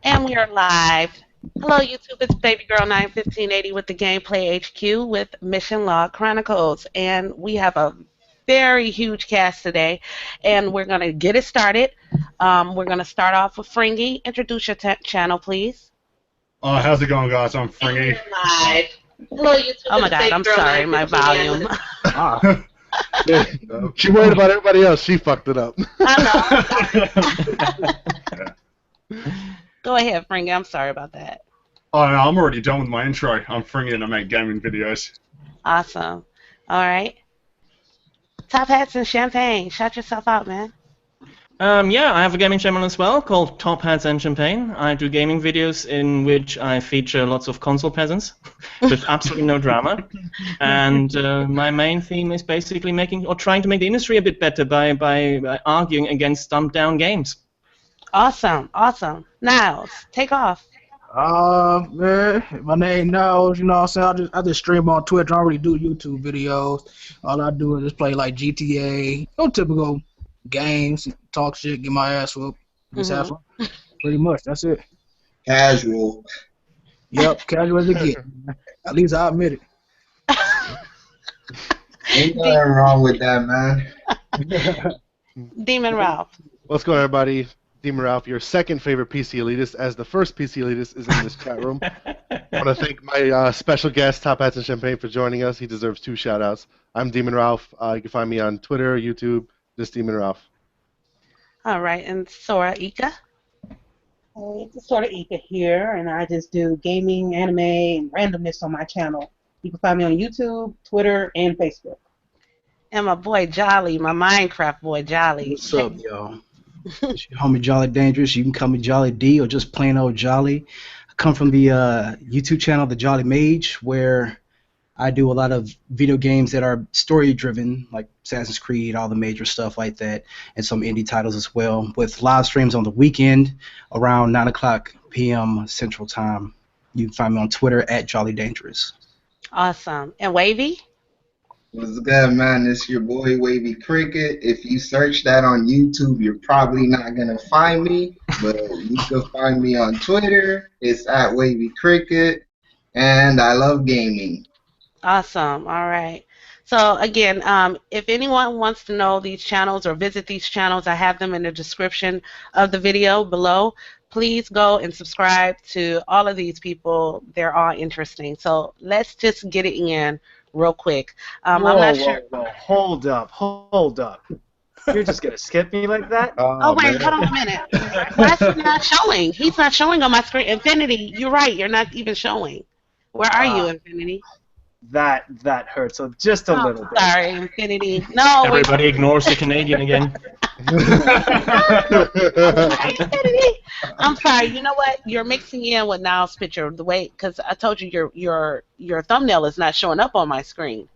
And we are live. Hello, YouTube. It's Baby Girl 91580 with the Gameplay HQ with Mission Log Chronicles. And we have a very huge cast today, and we're going to get it started. We're going to start off with Fringy. Introduce your channel, please. How's it going, guys? I'm Fringy. Live. Hello, YouTube. Oh my God, I'm sorry, my volume. She worried about everybody else. She fucked it up. I know. Go ahead, Fringy. I'm sorry about that. Oh, no, I'm already done with my intro. I'm Fringy and I make gaming videos. Awesome. All right. Top Hats and Champagne. Shout yourself out, man. Yeah, I have a gaming channel as well called Top Hats and Champagne. I do gaming videos in which I feature lots of console peasants with absolutely no drama. And my main theme is basically trying to make the industry a bit better by arguing against dumbed down games. Awesome, awesome. Niles, take off. Man, my name Niles, you know what I'm saying? I just stream on Twitch. I don't really do YouTube videos. All I do is just play like GTA, no typical games, talk shit, get my ass whooped, just have fun. Pretty much, that's it. Casual. Yep, casual as it get. At least I admit it. Ain't nothing wrong with that, man. Demon Ralph. What's going on, everybody? Demon Ralph, your second favorite PC elitist, as the first PC elitist is in this chat room. I want to thank my special guest, Top Hats and Champagne, for joining us. He deserves 2 shout-outs. I'm Demon Ralph. You can find me on Twitter, YouTube, just Demon Ralph. All right, and Sora Ika. Hey, it's Sora Ika here, and I just do gaming, anime, and randomness on my channel. You can find me on YouTube, Twitter, and Facebook. And my boy Jolly, my Minecraft boy Jolly. What's up, y'all? It's your homie Jolly Dangerous. You can call me Jolly D or just plain old Jolly. I come from the YouTube channel, The Jolly Mage, where I do a lot of video games that are story-driven, like Assassin's Creed, all the major stuff like that, and some indie titles as well, with live streams on the weekend around 9 o'clock p.m. Central Time. You can find me on Twitter at Jolly Dangerous. Awesome. And Wavy? What's good, man? It's your boy Wavy Cricket. If you search that on YouTube, you're probably not gonna find me, but you can find me on Twitter. It's at Wavy Cricket, and I love gaming. Awesome. All right. So again, if anyone wants to know these channels or visit these channels, I have them in the description of the video below. Please go and subscribe to all of these people. They're all interesting. So let's just get it in real quick. I'm not sure. Whoa. Hold up. You're just going to skip me like that? Oh wait, hold on a minute. Why is he not showing? He's not showing on my screen. Infinity, you're right. You're not even showing. Where are you, Infinity? That hurts. So just a little bit. Sorry, Infinity. No. Everybody ignores the Canadian again. Infinity. I'm sorry. You know what? You're mixing in with Niles' picture. The way, because I told you your thumbnail is not showing up on my screen.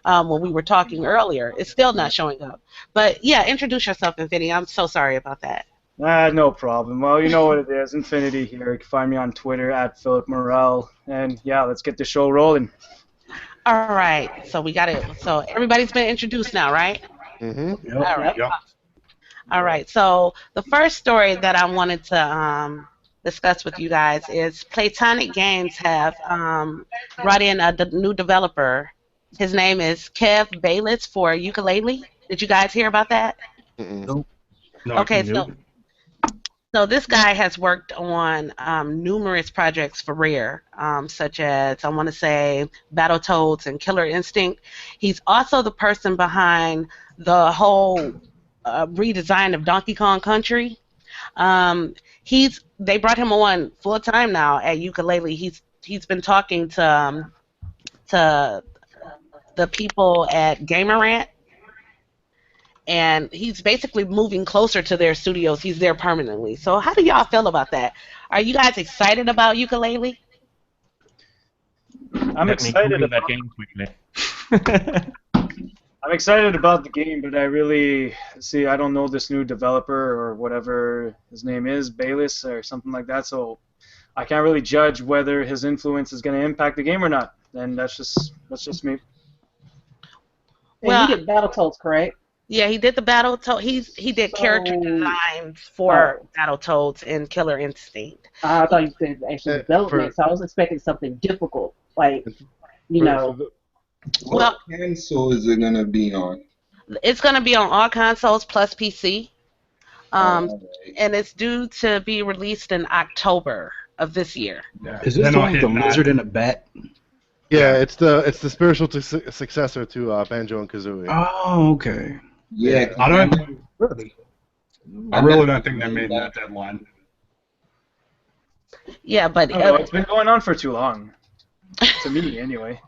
When we were talking earlier, it's still not showing up. But yeah, introduce yourself, Infinity. I'm so sorry about that. No problem. Well, you know what it is. Infinity here. You can find me on Twitter at Philip Morel. And yeah, let's get the show rolling. All right. So we got it. So everybody's been introduced now, right? Mm-hmm. Yep. All right. Yep. All right. So the first story that I wanted to discuss with you guys is Platonic Games have brought in a new developer. His name is Kev Bayless for Ukulele. Did you guys hear about that? Nope. No, Okay, nope. so this guy has worked on numerous projects for Rare, such as, I want to say, Battletoads and Killer Instinct. He's also the person behind the whole redesign of Donkey Kong Country. They brought him on full time now at Ukulele. He's been talking to the people at Gamerant, and he's basically moving closer to their studios. He's there permanently. So how do y'all feel about that? Are you guys excited about Ukulele? I'm excited about that game quickly. I'm excited about the game, but I don't know this new developer or whatever his name is, Bayless or something like that, so I can't really judge whether his influence is going to impact the game or not. And that's just me. Well, you did Battletoads, correct? Yeah, he did the Battletoad. He did character So, designs for oh, Battletoads and Killer Instinct. I thought you said actual For development, so I was expecting something difficult, like, you for know. the, What Well, console is it gonna be on? it's going to be on all consoles plus PC, um, Alright. and it's due to be released in October of this year. Yeah, Is this they're the not one with the hitting that. lizard and a bat? yeah, it's the spiritual successor to Banjo and Kazooie. Oh, okay. Yeah, 'cause I don't. Really? I really don't think they're meeting that deadline. Yeah, but Oh, it's been going on for too long. To me, anyway.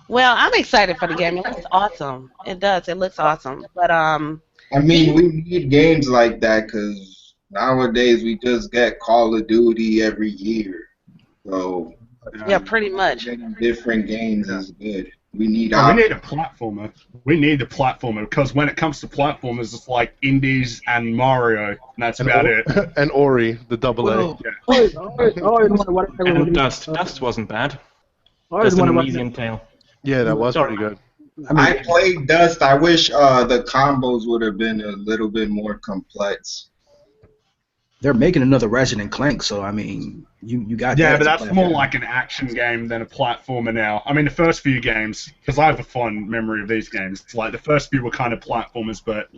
well, I'm excited for the game. It looks awesome. It does. It looks awesome. But I mean, we need games like that because nowadays we just get Call of Duty every year. So yeah, pretty much. getting different games is good. We need Oh, we need a options. platformer. We need a platformer because when it comes to platformers, it's like Indies and Mario, and that's about it. And Ori, the double A. Well, I always wonder what And Dust. Dust wasn't bad. I always Just an wonder what Elysian Tale. Yeah, that was Sorry. pretty good. I played Dust. I wish the combos would have been a little bit more complex. They're making another Ratchet and Clank, so I mean, you got Yeah, that but to that's play more for. like an action game than a platformer now. I mean, the first few games, because I have a fond memory of these games, like the first few were kind of platformers, but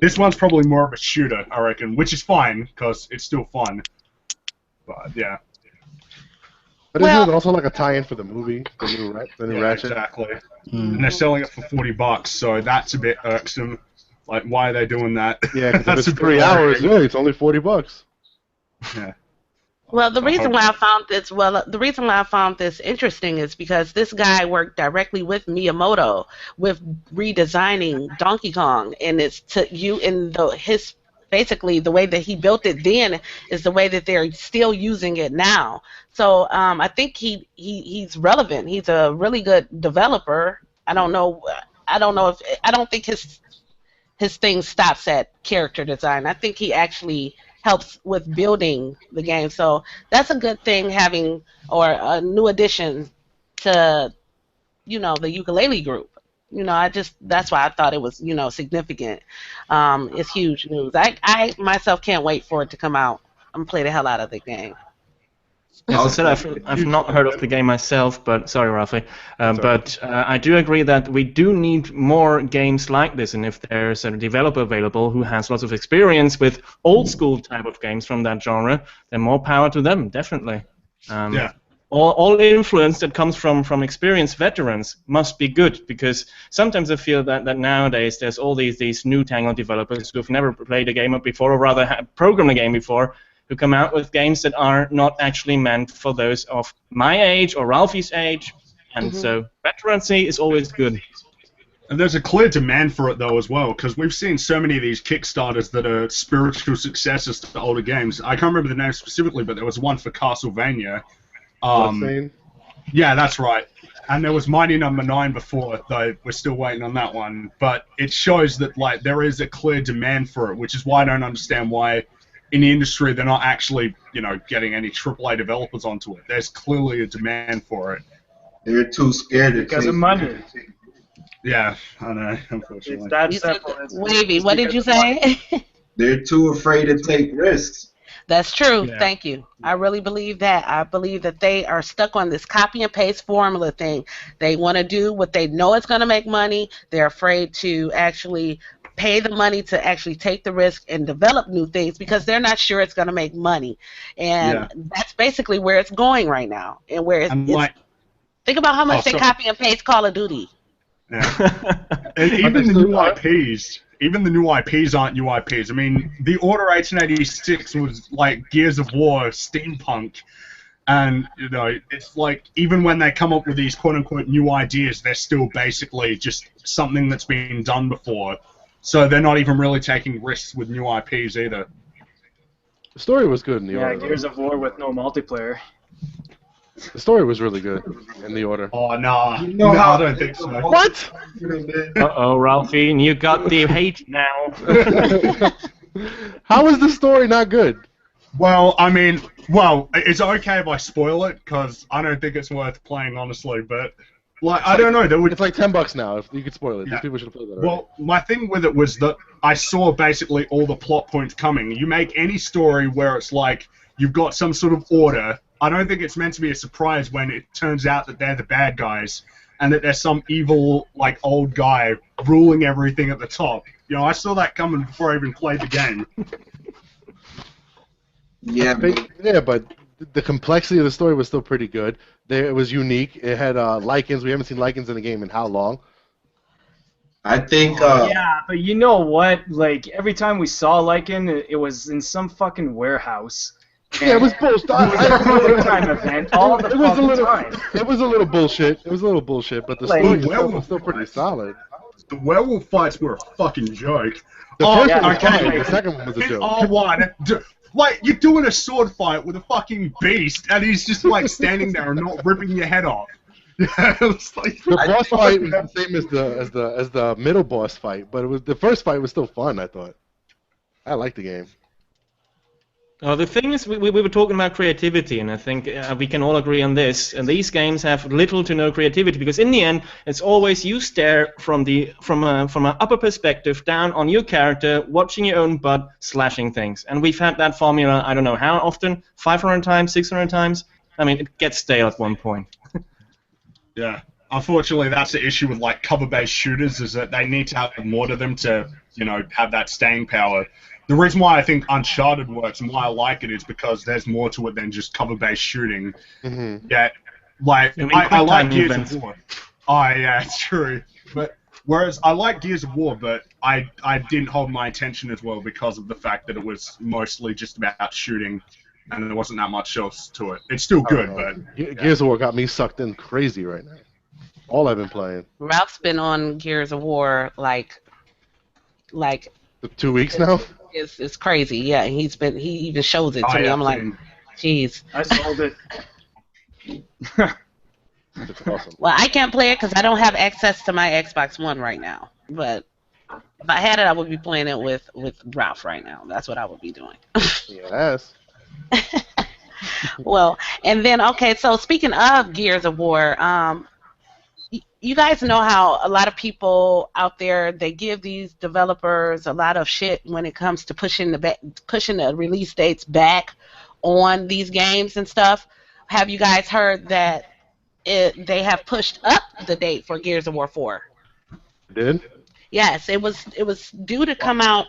this one's probably more of a shooter, I reckon, which is fine because it's still fun. But yeah, But Well- isn't it also like a tie-in for the movie, the new yeah, Ratchet? exactly. Hmm. And they're selling it for $40, so that's a bit irksome. Like, why are they doing that? Yeah, because if That's it's a bit 3 hours, worrying. yeah, it's only $40. Yeah. Well, the So I reason hope- why I found this the reason why I found this interesting is because this guy worked directly with Miyamoto with redesigning Donkey Kong, and it's to you in his basically the way that he built it then is the way that they're still using it now. So I think he's relevant. He's a really good developer. I don't know. I don't think his thing stops at character design. I think he actually helps with building the game. So that's a good thing having or a new addition to the ukulele group. That's why I thought it was significant. It's huge news. I myself can't wait for it to come out. I'm gonna play the hell out of the game. As I said, I've not heard of the game myself, but sorry, Rafi. But I do agree that we do need more games like this, and if there's a developer available who has lots of experience with old school type of games from that genre, then more power to them, definitely. Yeah. All influence that comes from experienced veterans must be good, because sometimes I feel that nowadays there's all these newfangled developers who have never played a game before, or rather programmed a game before, who come out with games that are not actually meant for those of my age or Ralphie's age, and so veterancy is always good. And there's a clear demand for it, though, as well, because we've seen so many of these Kickstarters that are spiritual successors to older games. I can't remember the name specifically, but there was one for Castlevania. Bloodstained? Yeah, that's right. And there was Mighty Number 9 before, though we're still waiting on that one. But it shows that like there is a clear demand for it, which is why I don't understand why in the industry they're not actually, getting any AAA developers onto it. There's clearly a demand for it. They're too scared to Because take of money. Yeah, I know, It's unfortunately. that You said, simple. It's Wavy, just what did because you of money. say? They're too afraid to take risks. That's true. Yeah. Thank you. I really believe that. I believe that they are stuck on this copy and paste formula thing. They want to do what they know is going to make money. They're afraid to actually pay the money to actually take the risk and develop new things because they're not sure it's going to make money. And Yeah. that's basically where it's going right now. And where And it's like, think about how much they sorry. copy and paste Call of Duty. yeah. And even they the still new are. IPs, aren't new IPs. I mean, the Order 1886 was like Gears of War, steampunk, and it's like even when they come up with these quote-unquote new ideas, they're still basically just something that's been done before. So they're not even really taking risks with new IPs either. The story was good in the Yeah, order. Gears of War with no multiplayer. The story was really good in the order. Oh, nah. You know No, how I don't think so. What? Uh-oh, Ralphie, and you got the hate now. How is the story not good? Well, I mean, it's okay if I spoil it, because I don't think it's worth playing, honestly, but Like, I don't know. There would, It's like $10 now. If you could spoil it, Yeah. these people should have played that already. well, my thing with it was that I saw basically all the plot points coming. You make any story where it's like you've got some sort of order. I don't think it's meant to be a surprise when it turns out that they're the bad guys and that there's some evil, like, old guy ruling everything at the top. You know, I saw that coming before I even played the game. Yeah, but Yeah, but the complexity of the story was still pretty good. It was unique. It had lichens. We haven't seen lichens in the game in how long? I think Yeah, but you know what? Like, every time we saw Lycan, it was in some fucking warehouse. Yeah, it was bullshit. It was a QuickTime event all the It was a fucking little. time. It was a little bullshit. It was a little bullshit, but the Like, story well, itself was still pretty solid. The werewolf fights were a fucking joke. The Oh, first yeah, one was okay. fine. The second one was a In joke. R1, like, you're doing a sword fight with a fucking beast, and he's just, like, standing there and not ripping your head off. Yeah, it's like... The boss fight was the same as the middle boss fight, but it was the first fight was still fun. I thought. I liked the game. The thing is, we were talking about creativity, and I think we can all agree on this. And these games have little to no creativity because, in the end, it's always you stare from an upper perspective down on your character, watching your own butt, slashing things. And we've had that formula. I don't know how often, 500 times, 600 times. I mean, it gets stale at one point. Yeah. Unfortunately, that's the issue with, like, cover-based shooters, is that they need to have more to them to, you know, have that staying power. The reason why I think Uncharted works and why I like it is because there's more to it than just cover-based shooting. Mm-hmm. Yeah, like, You mean I like QuickTime Gears events. of War. Oh, yeah, it's true. But whereas I like Gears of War, but I didn't hold my attention as well because of the fact that it was mostly just about shooting and there wasn't that much else to it. It's still good, but... Gears of War got me sucked in crazy right now. All I've been playing. Ralph's been on Gears of War like The 2 weeks now. it's crazy. Yeah, he even shows it to Oh, me. yeah, I'm like, same. jeez. I sold it. It's awesome. Well, I can't play it because I don't have access to my Xbox One right now. But if I had it, I would be playing it with Ralph right now. That's what I would be doing. Yes. Well, and then okay, so speaking of Gears of War, you guys know how a lot of people out there, they give these developers a lot of shit when it comes to pushing the release dates back on these games and stuff. Have you guys heard that they have pushed up the date for Gears of War 4? Did? Yes, it was due to come out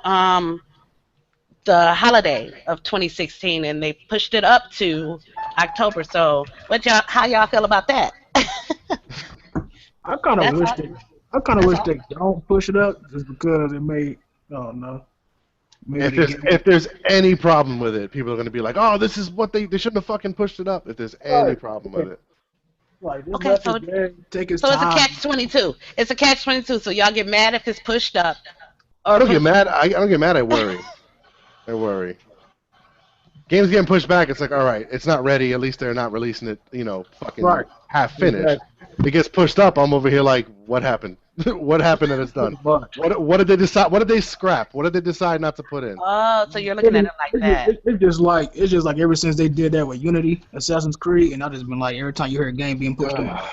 the holiday of 2016, and they pushed it up to October. So, how y'all feel about that? I kind of That's wish all- they. I kind of wish they don't push it up just because it may. I don't know. Maybe If there's any problem with it, people are going to be like, "Oh, this is what they shouldn't have fucking pushed it up." If there's any Right. problem with it, like, just Okay, let so- the game take its So it's a time. catch-22. It's a catch-22. So y'all get mad if it's pushed up. I don't get mad. I don't get mad. I worry. I worry. Games getting pushed back. It's like, all right, it's not ready. At least they're not releasing it, fucking Right. half finished. Exactly. It gets pushed up. I'm over here like, what happened? What happened that it's done? But What did they decide? What did they scrap? What did they decide not to put in? Oh, so you're looking at it like that. It's just like ever since they did that with Unity, Assassin's Creed, and I've just been like every time you hear a game being pushed up.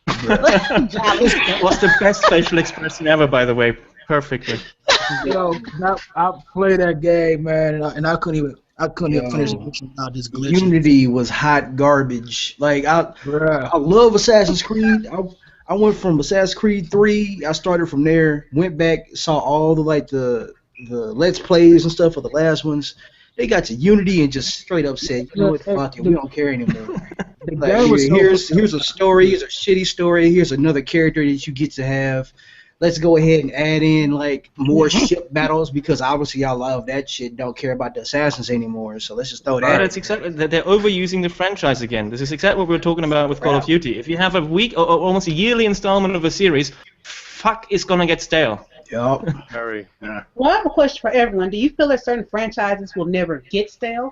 That was the best facial expression ever, by the way. Perfectly. I played that game, man, and I couldn't even finish the mission without just glitching. Unity was hot garbage. Like Bruh. I love Assassin's Creed. I went from Assassin's Creed 3. I started from there. Went back, saw all the Let's Plays and stuff for the last ones. They got to Unity and just straight up said, you know what, fuck it, we don't care anymore. The Like, game was so here's a story. Here's a shitty story. Here's another character that you get to have. Let's go ahead and add in more ship battles because obviously y'all love that shit. Don't care about the assassins anymore. So let's just throw Yeah, that. that's exactly. They're overusing the franchise again. This is exactly what we were talking about with Call of Duty. If you have a week or almost a yearly installment of a series, fuck, it's gonna get stale. Yup. Very. Yeah. Well, I have a question for everyone. Do you feel that certain franchises will never get stale?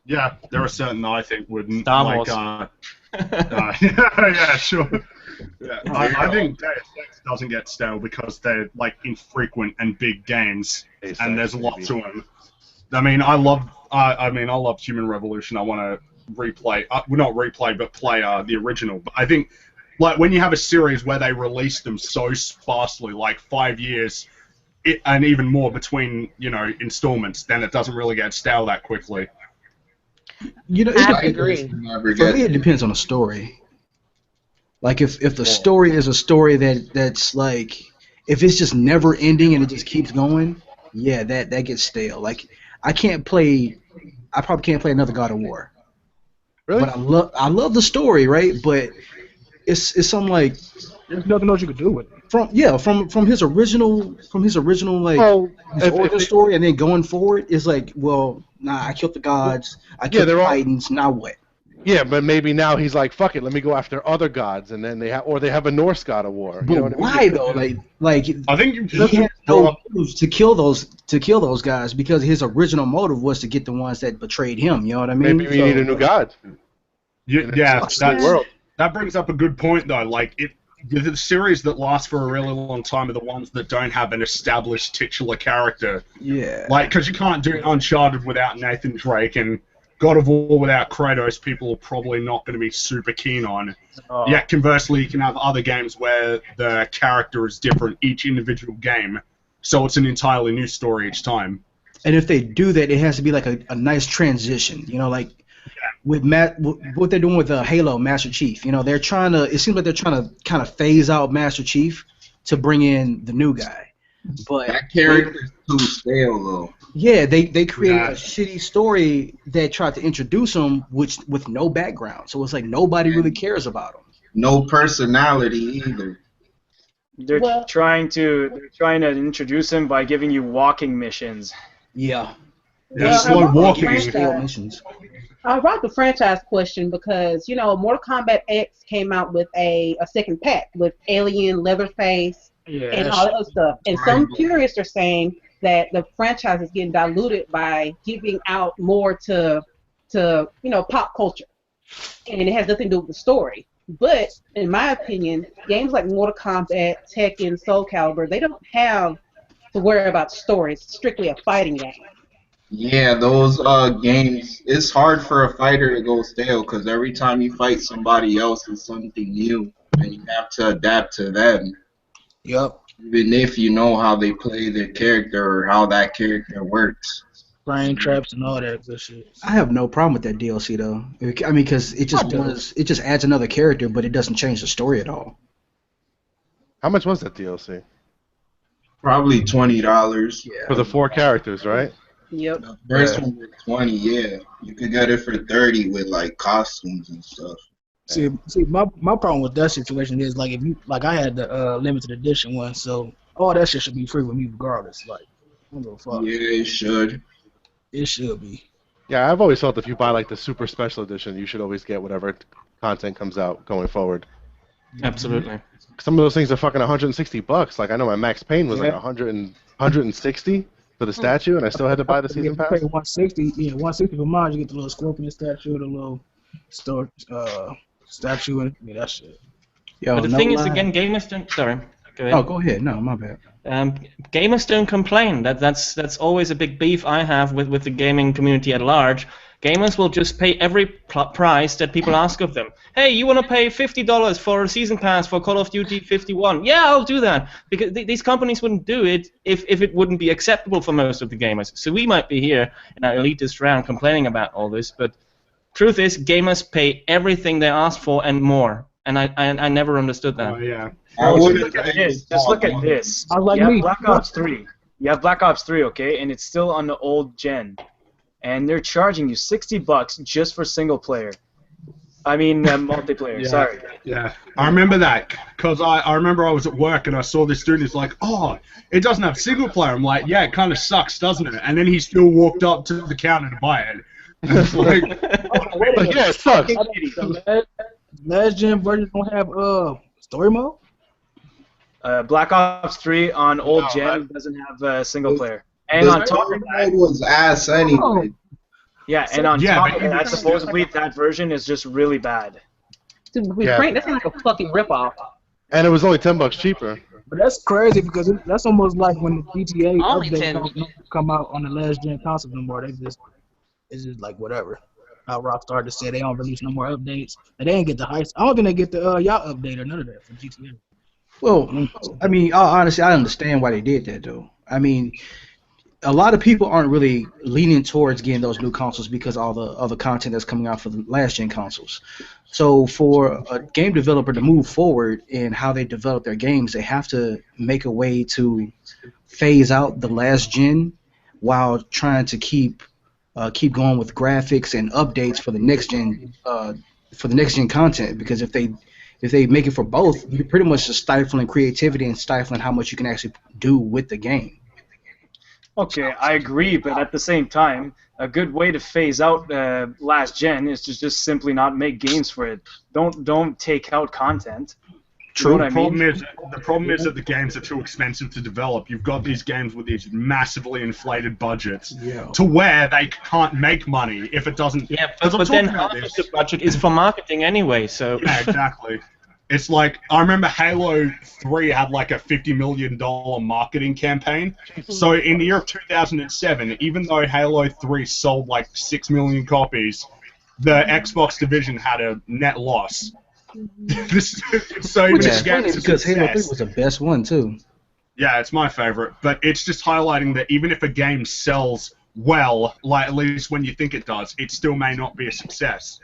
Yeah, there are certain that I think wouldn't. Star Wars. Yeah, sure. Yeah, I think Deus Ex doesn't get stale because they're like infrequent and big games, and there's a lot to them. I mean, I love Human Revolution. I want to replay. Well, not replay, but play the original. But I think, like, when you have a series where they release them so sparsely, like 5 years, and even more between, installments, then it doesn't really get stale that quickly. I agree. For me, it depends on the story. Like if the story is a story that's like, if it's just never ending and it just keeps going, yeah, that gets stale. Like I probably can't play another God of War. Really? But I love the story, right? But it's something like There's nothing else you could do with it. from his original like his origin story, and then going forward is like, well, nah, I killed the gods, I killed the Titans, now what? Yeah, but maybe now he's like, fuck it, let me go after other gods, and then they have a Norse God of War. But why though? Like I think he has no motives to kill those guys, because his original motive was to get the ones that betrayed him. You know what I mean? Maybe we need a new god. That brings up a good point though. Like the series that last for a really long time are the ones that don't have an established titular character. Yeah. Like, because you can't do Uncharted without Nathan Drake, and God of War without Kratos, people are probably not going to be super keen on. Yet conversely, you can have other games where the character is different each individual game, so it's an entirely new story each time. And if they do that, it has to be like a nice transition. Like with what they're doing with Halo Master Chief. They're trying to. It seems like they're trying to kind of phase out Master Chief to bring in the new guy. But that character's too stale though. Yeah, they created a shitty story that tried to introduce him, with no background. So it's like nobody really cares about him. No personality either. They're trying to introduce him by giving you walking missions. Yeah. Slow walking missions. I brought the franchise question because Mortal Kombat X came out with a second pack with Alien, Leatherface, and all that other stuff. And some purists are saying that the franchise is getting diluted by giving out more to pop culture, and it has nothing to do with the story. But in my opinion, games like Mortal Kombat, Tekken, Soul Calibur, they don't have to worry about story. It's strictly a fighting game. Yeah, those games, it's hard for a fighter to go stale because every time you fight somebody else is something new, and you have to adapt to them. Yep. Even if you know how they play their character or how that character works. Brain traps and all that good shit. I have no problem with that DLC though. I mean, because it just adds another character, but it doesn't change the story at all. How much was that DLC? Probably $20. Yeah. For the 4 characters, right? Yep. The first one was 20, yeah. You could get it for 30 with like costumes and stuff. See, my problem with that situation is like I had the limited edition one, so all that shit should be free with me regardless. Like, I don't give a fuck. Yeah, it should. It should be. Yeah, I've always felt if you buy like the super special edition, you should always get whatever content comes out going forward. Absolutely. Some of those things are fucking $160. Like I know my Max Payne was like 160 for the statue, and I still had to buy the season pass. 160. Yeah, 160 for mine. You get the little scorpion statue, the little statue, and that shit. Yo, But the thing is, again, gamers don't. Sorry. Go ahead. Oh, go ahead. No, my bad. Gamers don't complain. That's always a big beef I have with the gaming community at large. Gamers will just pay every price that people ask of them. Hey, you want to pay $50 for a season pass for Call of Duty 51? Yeah, I'll do that. Because these companies wouldn't do it if it wouldn't be acceptable for most of the gamers. So we might be here in our elitist round complaining about all this, but truth is, gamers pay everything they ask for and more. And I never understood that. Oh, yeah. Just look at this. I like you me. have Black Ops 3. You have Black Ops 3, okay, and it's still on the old gen. And they're charging you $60 just for single player. I mean, multiplayer, Yeah. sorry. Yeah, I remember that because I remember I was at work and I saw this dude. He's like, "Oh, it doesn't have single player." I'm like, "Yeah, it kind of sucks, doesn't it?" And then he still walked up to the counter to buy it. And it's like, Yeah, it sucks. Last gen versions don't have story mode. Black Ops 3 on old gen doesn't have single player. And on top of that, was ass anyway. yeah, and on Yeah, top but of that, supposedly that version is just really bad. To be Yeah. frank, that's like a fucking ripoff. And it was only $10 cheaper. But that's crazy because that's almost like when the GTA Only update 10. don't come out on the last gen console no more. It's just like whatever. how Rockstar just said they don't release no more updates. And they didn't get the heist. I don't think they get the y'all update or none of that for GTA. Well, I mean, honestly, I understand why they did that though. I mean, a lot of people aren't really leaning towards getting those new consoles because all the other content that's coming out for the last gen consoles. So for a game developer to move forward in how they develop their games, they have to make a way to phase out the last gen while trying to keep going with graphics and updates for the next gen content. Because if they make it for both, you're pretty much just stifling creativity and stifling how much you can actually do with the game. Okay, I agree, but at the same time, a good way to phase out last gen is to just simply not make games for it. Don't take out content. True. You know what I mean? The problem is that the games are too expensive to develop. You've got these games with these massively inflated budgets to where they can't make money if it doesn't. Yeah, but then half of the budget is for marketing anyway, so. Yeah, exactly. It's like, I remember Halo 3 had like a $50 million marketing campaign. So in the year of 2007, even though Halo 3 sold like 6 million copies, the Xbox division had a net loss. So Which this is game funny is a because Halo 3 success. was the best one too. Yeah, it's my favorite, but it's just highlighting that even if a game sells well, like at least when you think it does, it still may not be a success.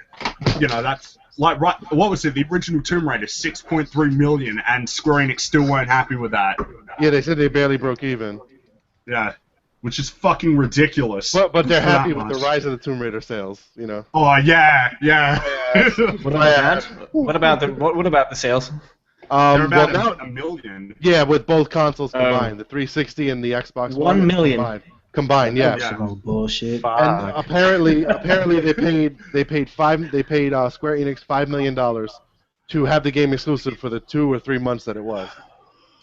You know, that's like, right, what was it? The original Tomb Raider, 6.3 million, and Square Enix still weren't happy with that. Yeah, they said they barely broke even. Yeah, which is fucking ridiculous. But they're for happy that with much. the rise of the Tomb Raider sales, you know. Oh yeah. What about that? What about the sales? They're about now, a million. yeah, with both consoles combined, the 360 and the Xbox 1 million. Combined, yeah. Oh, bullshit. And apparently they paid Square Enix $5 million to have the game exclusive for the 2 or 3 months that it was.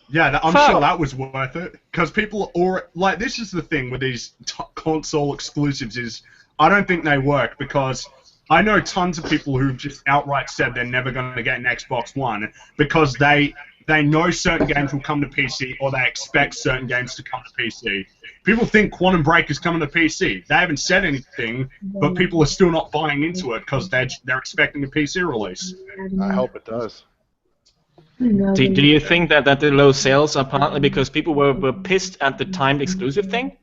Yeah, I'm sure that was worth it, because people are like, this is the thing with these console exclusives is, I don't think they work, because I know tons of people who've just outright said they're never going to get an Xbox One because they know certain games will come to PC, or they expect certain games to come to PC. People think Quantum Break is coming to PC. They haven't said anything, but people are still not buying into it because they're expecting a PC release. I hope it does. Do you think that the low sales are partly because people were pissed at the timed exclusive thing?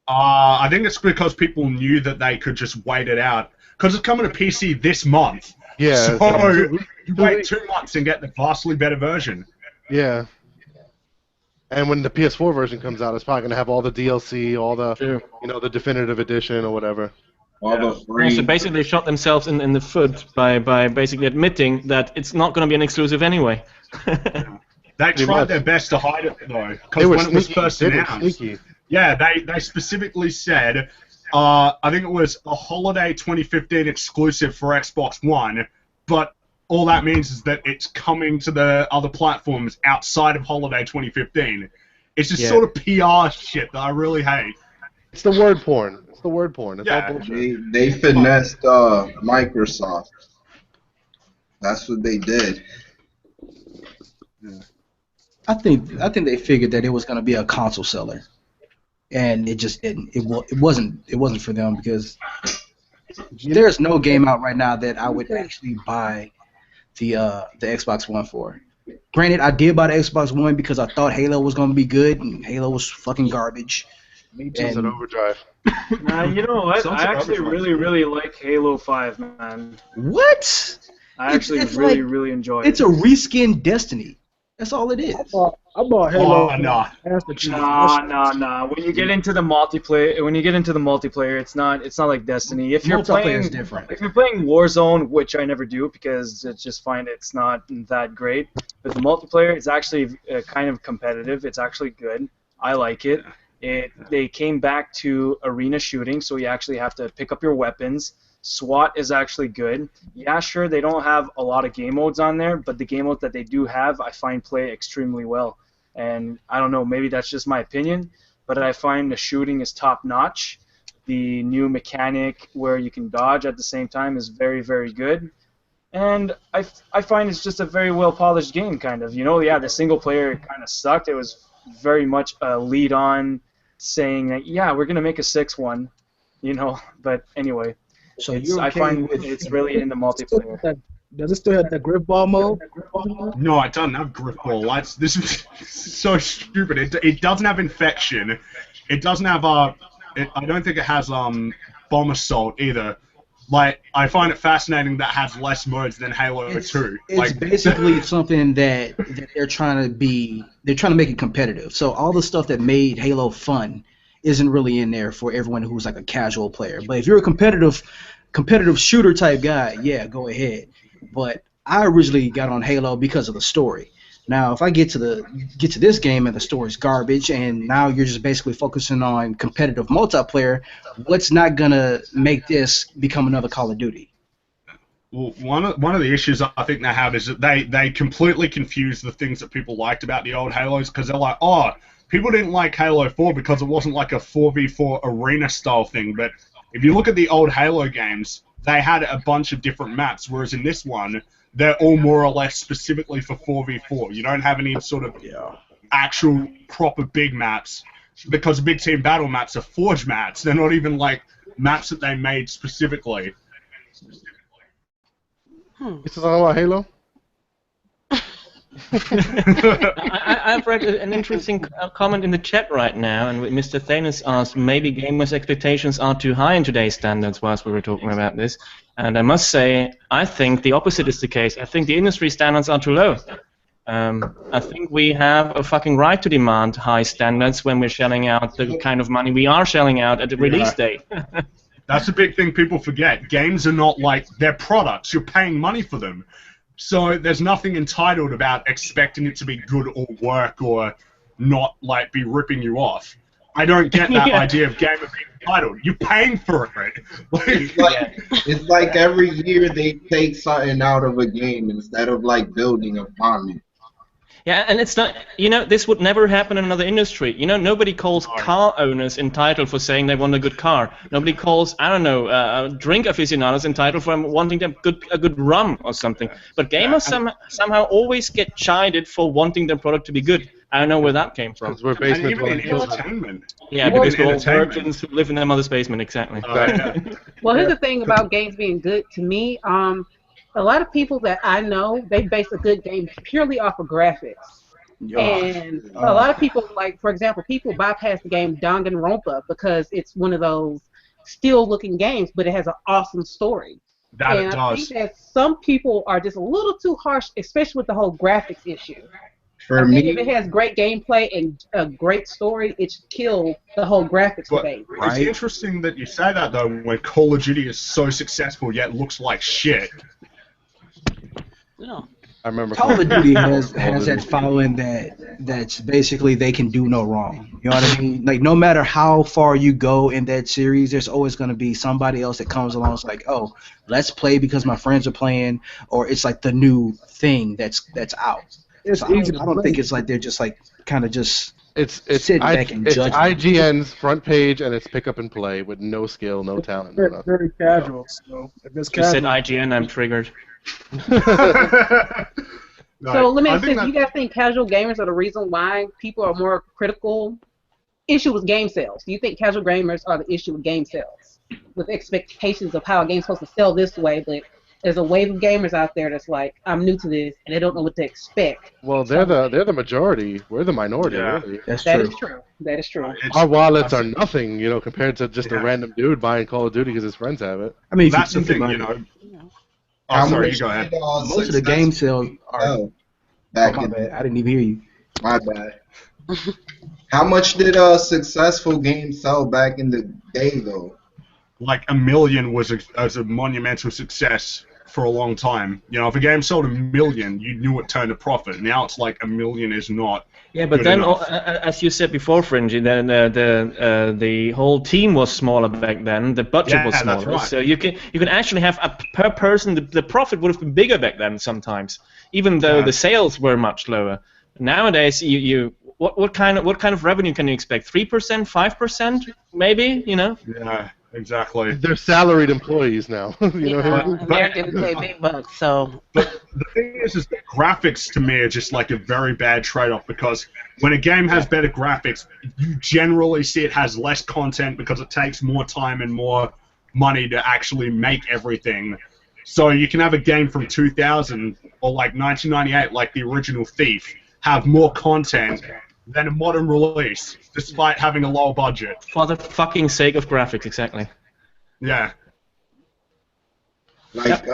I think it's because people knew that they could just wait it out. Because it's coming to PC this month. Yeah. So you wait 2 months and get the vastly better version. Yeah. And when the PS4 version comes out, it's probably going to have all the DLC, all the, the definitive edition or whatever. All the free. So basically, they shot themselves in the foot by basically admitting that it's not going to be an exclusive anyway. They tried their best to hide it, though. They Because were when it was sneaky. first They were announced, sneaky. yeah, they specifically said, I think it was a holiday 2015 exclusive for Xbox One, but all that means is that it's coming to the other platforms outside of holiday 2015. It's just sort of PR shit that I really hate. It's the word porn. It's the word porn. It's all bullshit. They finessed Microsoft. That's what they did. I think they figured that it was going to be a console seller, and it just didn't. It wasn't for them because there's no game out right now that I would actually buy the Xbox One for. Granted, I did buy the Xbox One because I thought Halo was going to be good, and Halo was fucking garbage. Me too. It's an overdrive. You know what? I actually really like Halo 5, man. What? I actually It's really enjoy it. It's a reskin Destiny. That's all it is. I bought Halo. Oh, no. Nah. When you get into the multiplayer, it's not like Destiny. If you're Multiplayer playing, is different. if you're playing Warzone, which I never do because I just find it's not that great, but the multiplayer is actually kind of competitive. It's actually good. I like it. They came back to arena shooting, so you actually have to pick up your weapons. SWAT is actually good. Yeah, sure, they don't have a lot of game modes on there, but the game modes that they do have, I find play extremely well. And I don't know, maybe that's just my opinion, but I find the shooting is top-notch. The new mechanic where you can dodge at the same time is very, very good. And I find it's just a very well-polished game, kind of. Yeah, the single player kind of sucked. It was very much a lead-on saying that, yeah, we're going to make a 6th one, but anyway. So you're I okay find with it's really in the multiplayer. Does it still have the grip ball mode? No, it doesn't have grip ball. This is so stupid. It doesn't have infection. It doesn't have I don't think it has bomb assault either. Like, I find it fascinating that it has less modes than Halo 2. It's Like, basically something that they're trying to make it competitive. So all the stuff that made Halo fun isn't really in there for everyone who's like a casual player. But if you're a competitive shooter type guy, yeah, go ahead. But I originally got on Halo because of the story. Now, if I get to this game and the story's garbage, and now you're just basically focusing on competitive multiplayer, what's not gonna make this become another Call of Duty? well, one of the issues I think they have is that they completely confuse the things that people liked about the old Halos, because they're like, oh, people didn't like Halo 4 because it wasn't like a 4v4 arena style thing. But if you look at the old Halo games, they had a bunch of different maps, whereas in this one, they're all more or less specifically for 4v4. You don't have any sort of actual proper big maps, because big team battle maps are forge maps. They're not even like maps that they made specifically. This is all about Halo? I've read an interesting comment in the chat right now, and Mr. Thanos asked, maybe gamers' expectations are too high in today's standards whilst we were talking about this. And I must say, I think the opposite is the case. I think the industry standards are too low. I think we have a fucking right to demand high standards when we're shelling out the kind of money we are shelling out at the release date. That's a big thing people forget. Games are not like, they're products. You're paying money for them. So there's nothing entitled about expecting it to be good or work or not like be ripping you off. I don't get that idea of game of being entitled. You're paying for it. It's like every year they take something out of a game instead of like building upon it. Yeah, and it's not, this would never happen in another industry. Nobody calls car owners entitled for saying they want a good car. Nobody calls, I don't know, drink aficionados entitled for wanting a good rum or something. But gamers somehow always get chided for wanting their product to be good. I don't know where that came from. Because we're basement even in entertainment. Yeah, because we're all virgins who live in their mother's basement, exactly. Well, here's the thing about games being good to me. A lot of people that I know, they base a good game purely off of graphics. And a lot of people, like, for example, people bypass the game Danganronpa because it's one of those still-looking games, but it has an awesome story. It does. I think that some people are just a little too harsh, especially with the whole graphics issue. For I think me, if it has great gameplay and a great story, it should kill the whole graphics debate. It's interesting that you say that, though, when Call of Duty is so successful yet looks like shit. No. I remember Call of Duty has that following that's basically they can do no wrong. You know what I mean? Like, no matter how far you go in that series, there's always going to be somebody else that comes along. It's like, oh, let's play because my friends are playing, or it's like the new thing that's out. It's So easy to I don't play. think it's like they're just like kind of just It's sitting back and judging. IGN's front page and it's pick up and play with no skill, no talent, no Very, nothing. very casual. So if it's You said casual, IGN, I'm triggered. So let me I ask think this: you guys think casual gamers are the reason why people are more critical? Issue with game sales. Do you think casual gamers are the issue with game sales, with expectations of how a game's supposed to sell this way? But there's a wave of gamers out there that's like, I'm new to this, and they don't know what to expect. Well, they're the majority. We're the minority, Yeah. really. That's That true. is true. That is true. Our wallets are nothing, compared to just a random dude buying Call of Duty because his friends have it. I mean, if That's you the think thing, about it, how Oh, sorry, much you go ahead. did, most of the game sales are. Oh, back My in bad. I didn't even hear you. my bad. How much did successful games sell back in the day, though? Like 1 million was a monumental success for a long time. If a game sold 1 million, you knew it turned a profit. Now it's like 1 million is not. Yeah, but good then, enough. as you said before, Fringy, then the whole team was smaller back then. The budget was Yeah, that's smaller, right. so you can actually have per person. The profit would have been bigger back then sometimes, even though the sales were much lower. Nowadays, what kind of revenue can you expect? 3%, 5%, maybe? Yeah, exactly. They're salaried employees now. They're getting paid big bucks, so But the thing is that graphics to me are just like a very bad trade-off, because when a game has better graphics, you generally see it has less content because it takes more time and more money to actually make everything. So you can have a game from 2000 or like 1998, like the original Thief, have more content than a modern release, despite having a lower budget. For the fucking sake of graphics, exactly. Yeah. Like,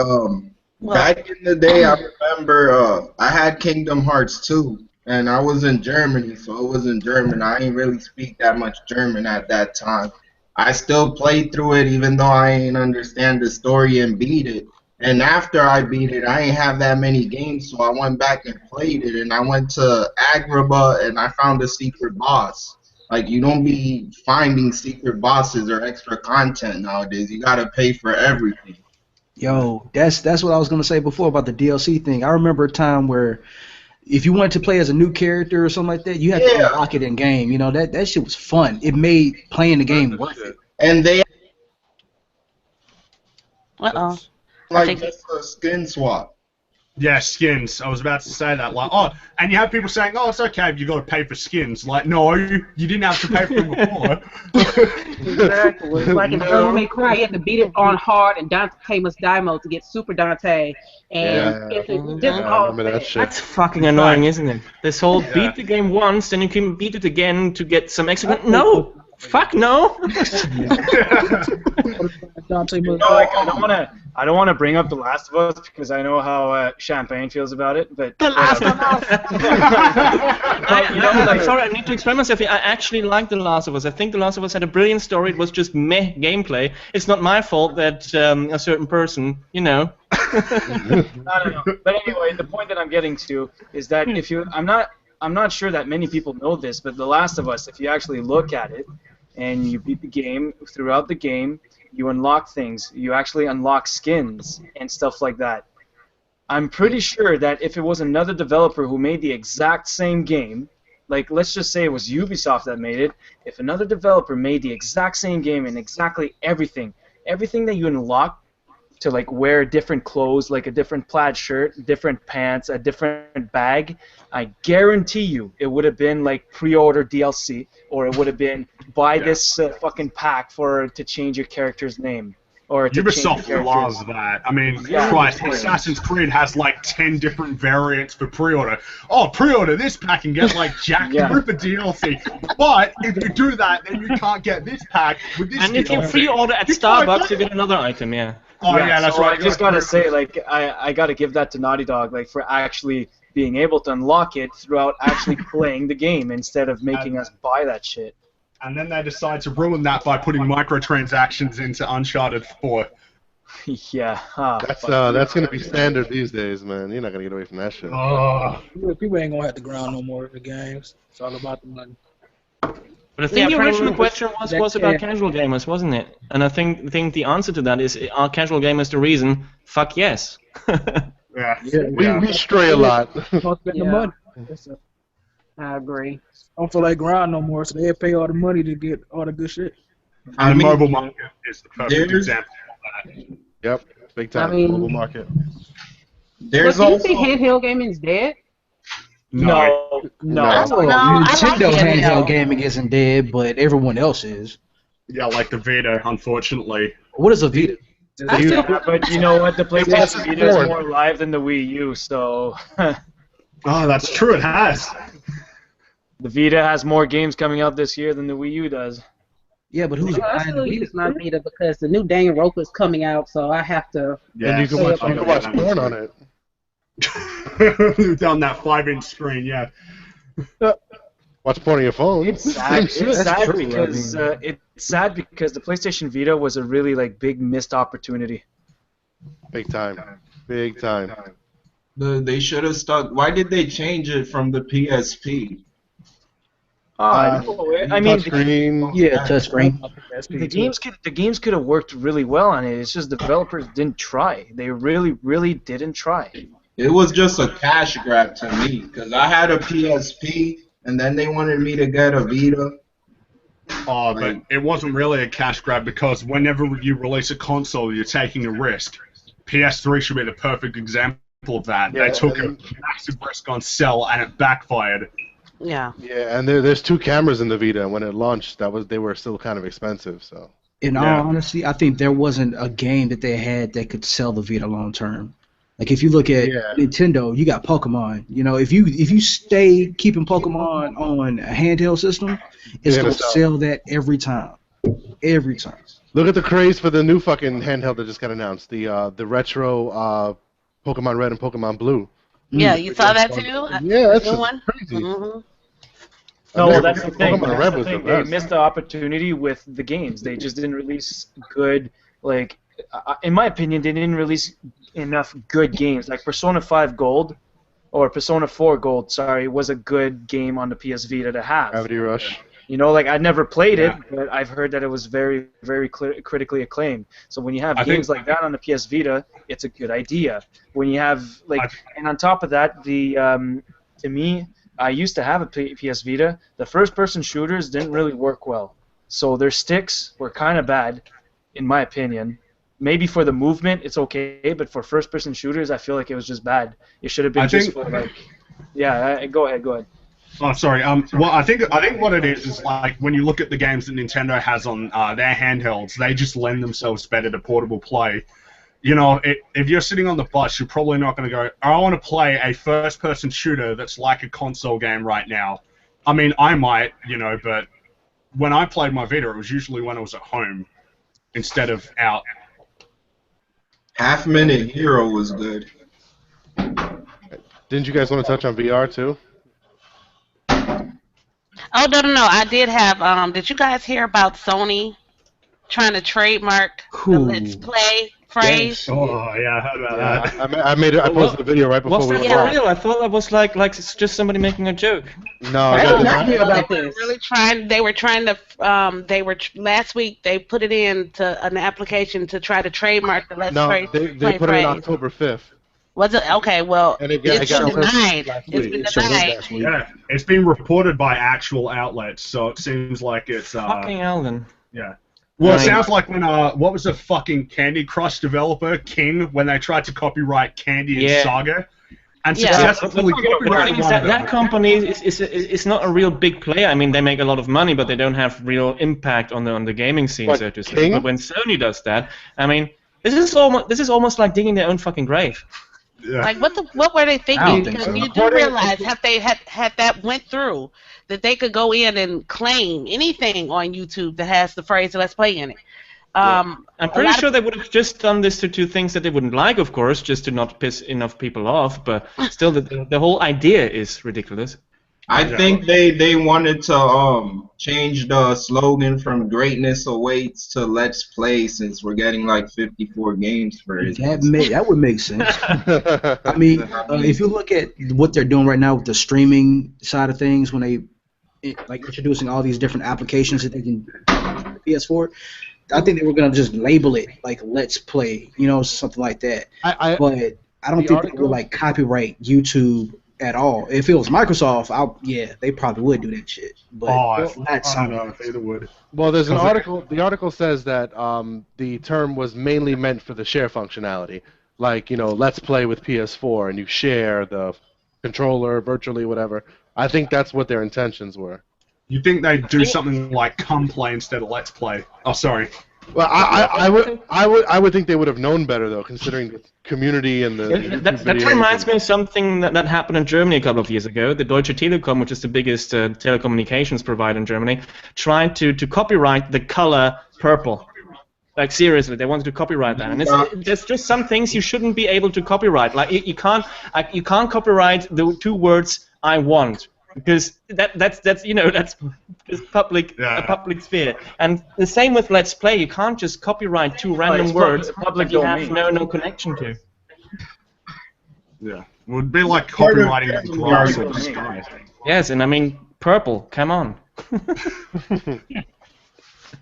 back in the day, I remember I had Kingdom Hearts 2, and I was in Germany, so it was in German. I didn't really speak that much German at that time. I still played through it, even though I ain't understand the story and beat it. And after I beat it, I ain't have that many games, so I went back and played it, and I went to Agrabah, and I found a secret boss. Like, you don't be finding secret bosses or extra content nowadays. You gotta pay for everything. Yo, that's what I was gonna say before about the DLC thing. I remember a time where if you wanted to play as a new character or something like that, you had to unlock it in game. You know, that shit was fun. It made playing the game worth it. And they Uh-oh. like just a skin swap. Yeah, skins. I was about to say that. Like, oh, and you have people saying, oh, it's okay if you got to pay for skins. Like, no, you didn't have to pay for them before. Exactly. It's like in Devil May Cry, you had to beat it on hard, and Dante must die mode to get Super Dante. And if it just all remember that shit. That's fucking annoying, isn't it? This whole beat the game once, then you can beat it again to get some extra. No! Fuck no! Dante You must know, like, I don't want to bring up The Last of Us because I know how Champagne feels about it. But The Last of Us. I'm sorry, I need to explain myself here. I actually like The Last of Us. I think The Last of Us had a brilliant story. It was just meh gameplay. It's not my fault that a certain person, you know. I don't know. But anyway, the point that I'm getting to is that if you, I'm not sure that many people know this, but The Last of Us, if you actually look at it and you beat the game, throughout the game, you unlock things. You actually unlock skins and stuff like that. I'm pretty sure that if it was another developer who made the exact same game, like let's just say it was Ubisoft that made it, if another developer made the exact same game and exactly everything that you unlock to like wear different clothes, like a different plaid shirt, different pants, a different bag, I guarantee you it would have been like pre-order DLC, or it would have been buy this fucking pack to change your character's name. Or to Ubisoft change loves that. I mean, Christ, Assassin's Creed has like 10 different variants for pre-order. Oh, pre-order this pack and get like Jack the Ripper DLC. But if you do that, then you can't get this pack with this And if you DLC. pre-order at Starbucks, you get another item, yeah. Oh, yeah, that's so right. I just gotta say, like, I gotta give that to Naughty Dog, like, for actually being able to unlock it throughout actually playing the game instead of making us buy that shit. And then they decide to ruin that by putting microtransactions into Uncharted 4. Yeah. That's gonna be standard these days, man. You're not gonna get away from that shit. Oh. People ain't gonna have to grind no more for the games. It's all about the money. But I think the original question was about casual gamers, wasn't it? And I think the answer to that is, are casual gamers the reason? Fuck yes. Yeah. We stray a lot. Don't spend the money. I agree. Don't feel like grind no more, so they pay all the money to get all the good shit. And the mobile market is the perfect example of that. Yep, big time. I mean- Mobile market. There's But do you also think handheld gaming is dead? No. Nintendo like it. handheld gaming isn't dead, but everyone else is. Yeah, like the Vita, unfortunately. What is a Vita? Yeah, but you know what? The PlayStation It's Vita is porn. more live than the Wii U, so Oh, that's true, it has. the Vita has more games coming out this year than the Wii U does. Yeah, but who's I buying the still Vita? use my Vita because the new Danganronpa is coming out, so I have to. And you can watch porn on it. Down that 5-inch screen, yeah. Watch porn on your phone. It's sad. Same It's shit. sad true, I because it's sad because the PlayStation Vita was a really like big missed opportunity. Big time. Big time. they should have stuck. Why did they change it from the PSP? I mean, Touchscreen. Yeah, touchscreen. the games could have worked really well on it. It's just developers didn't try. They really didn't try. It was just a cash grab to me because I had a PSP and then they wanted me to get a Vita. Oh, but it wasn't really a cash grab because whenever you release a console, you're taking a risk. PS3 should be the perfect example of that. Yeah, they took a massive risk on sell and it backfired. Yeah. Yeah, and there's two cameras in the Vita. And when it launched, they were still kind of expensive. So In all Yeah. honesty, I think there wasn't a game that they had that could sell the Vita long term. Like if you look at Yeah. Nintendo, you got Pokemon. You know, if you stay keeping Pokemon on a handheld system, it's You're gonna gonna sell. sell that every time. Every time. Look at the craze for the new fucking handheld that just got announced. The retro Pokemon Red and Pokemon Blue. Yeah, Mm. you saw that too? Yeah, that's The new just one? crazy. Hmm. No, well, that's the thing. Pokemon That's Red the was the thing. They best. missed the opportunity with the games. They just didn't release good, like, in my opinion, they didn't release enough good games. Like Persona 5 Gold, or Persona 4 Gold, sorry, was a good game on the PS Vita to have. Gravity Rush. You know, like I never played Yeah. it, but I've heard that it was very, very critically acclaimed. So when you have I games think- like that on the PS Vita, it's a good idea. When you have like, I- and on top of that, to me, I used to have a PS Vita. The first-person shooters didn't really work well, so their sticks were kind of bad, in my opinion. Maybe for the movement, it's okay, but for first-person shooters, I feel like it was just bad. It should have been I just think- for like, yeah. Go ahead. Oh, sorry. Well, I think what it is like when you look at the games that Nintendo has on their handhelds, they just lend themselves better to portable play. You know, if you're sitting on the bus, you're probably not going to go, I want to play a first-person shooter that's like a console game right now. I mean, I might, you know, but when I played my Vita, it was usually when I was at home instead of out. Half Minute Hero was good. Didn't you guys want to touch on VR too? Oh, no. I did have, did you guys hear about Sony trying to trademark the Cool. Let's Play phrase? Oh, yeah, I heard about that. I posted a video right before Was we that went Yeah. live. real? I thought that was like it's just somebody making a joke. No, I that did not is- hear about They were this. really trying. They were trying to. Last week. They put it into an application to try to trademark the Let's no, Play they put it in phrase. October 5th. Was it okay? Well, And it got- it's it got been denied. last It's week. been It showed up denied. last week. Yeah, it's been reported by actual outlets, so it seems like it's Fucking hell, then. yeah. Well, it Right. sounds like when what was the fucking Candy Crush developer King when they tried to copyright Candy and Yeah. Saga, and Yeah. successfully The thing copyrighted is one of them. that company is not a real big player. I mean, they make a lot of money, but they don't have real impact on the gaming scene, What, so to say. King? But when Sony does that, I mean, this is almost like digging their own fucking grave. Yeah. Like what were they I thinking? don't think Because so. you do realize have they had that went through that they could go in and claim anything on YouTube that has the phrase "Let's Play" in it. I'm a pretty lot of- sure they would have just done this to things that they wouldn't like, of course, just to not piss enough people off. But still, the whole idea is ridiculous. I think they wanted to change the slogan from "Greatness Awaits" to "Let's Play" since we're getting like 54 games for it. That would make sense. I mean, if you look at what they're doing right now with the streaming side of things, when like introducing all these different applications that they can PS4, I think they were gonna just label it like "Let's Play," you know, something like that. But I don't the think they article- would like copyright YouTube at all. If it was Microsoft, they probably would do that shit. But I not don't Sony. know if either would. Well, there's an Because it- article. The article says that the term was mainly meant for the share functionality, like let's play with PS4 and you share the controller virtually, whatever. I think that's what their intentions were. You think they'd do something like "Come Play" instead of "Let's Play"? Oh, sorry. Well, I would think they would have known better though, considering the community and the. YouTube That videos reminds and- me of something that happened in Germany a couple of years ago. The Deutsche Telekom, which is the biggest telecommunications provider in Germany, tried to copyright the color purple. Like seriously, they wanted to copyright that, and there's just some things you shouldn't be able to copyright. Like you can't copyright the two words "I want." Because that's just public Yeah. a public sphere, and the same with Let's Play. You can't just copyright two random it's words public that you have domain. no connection to. Yeah. It would be like Part of- copyrighting the grass or the sky. Yes, and I mean purple. Come on.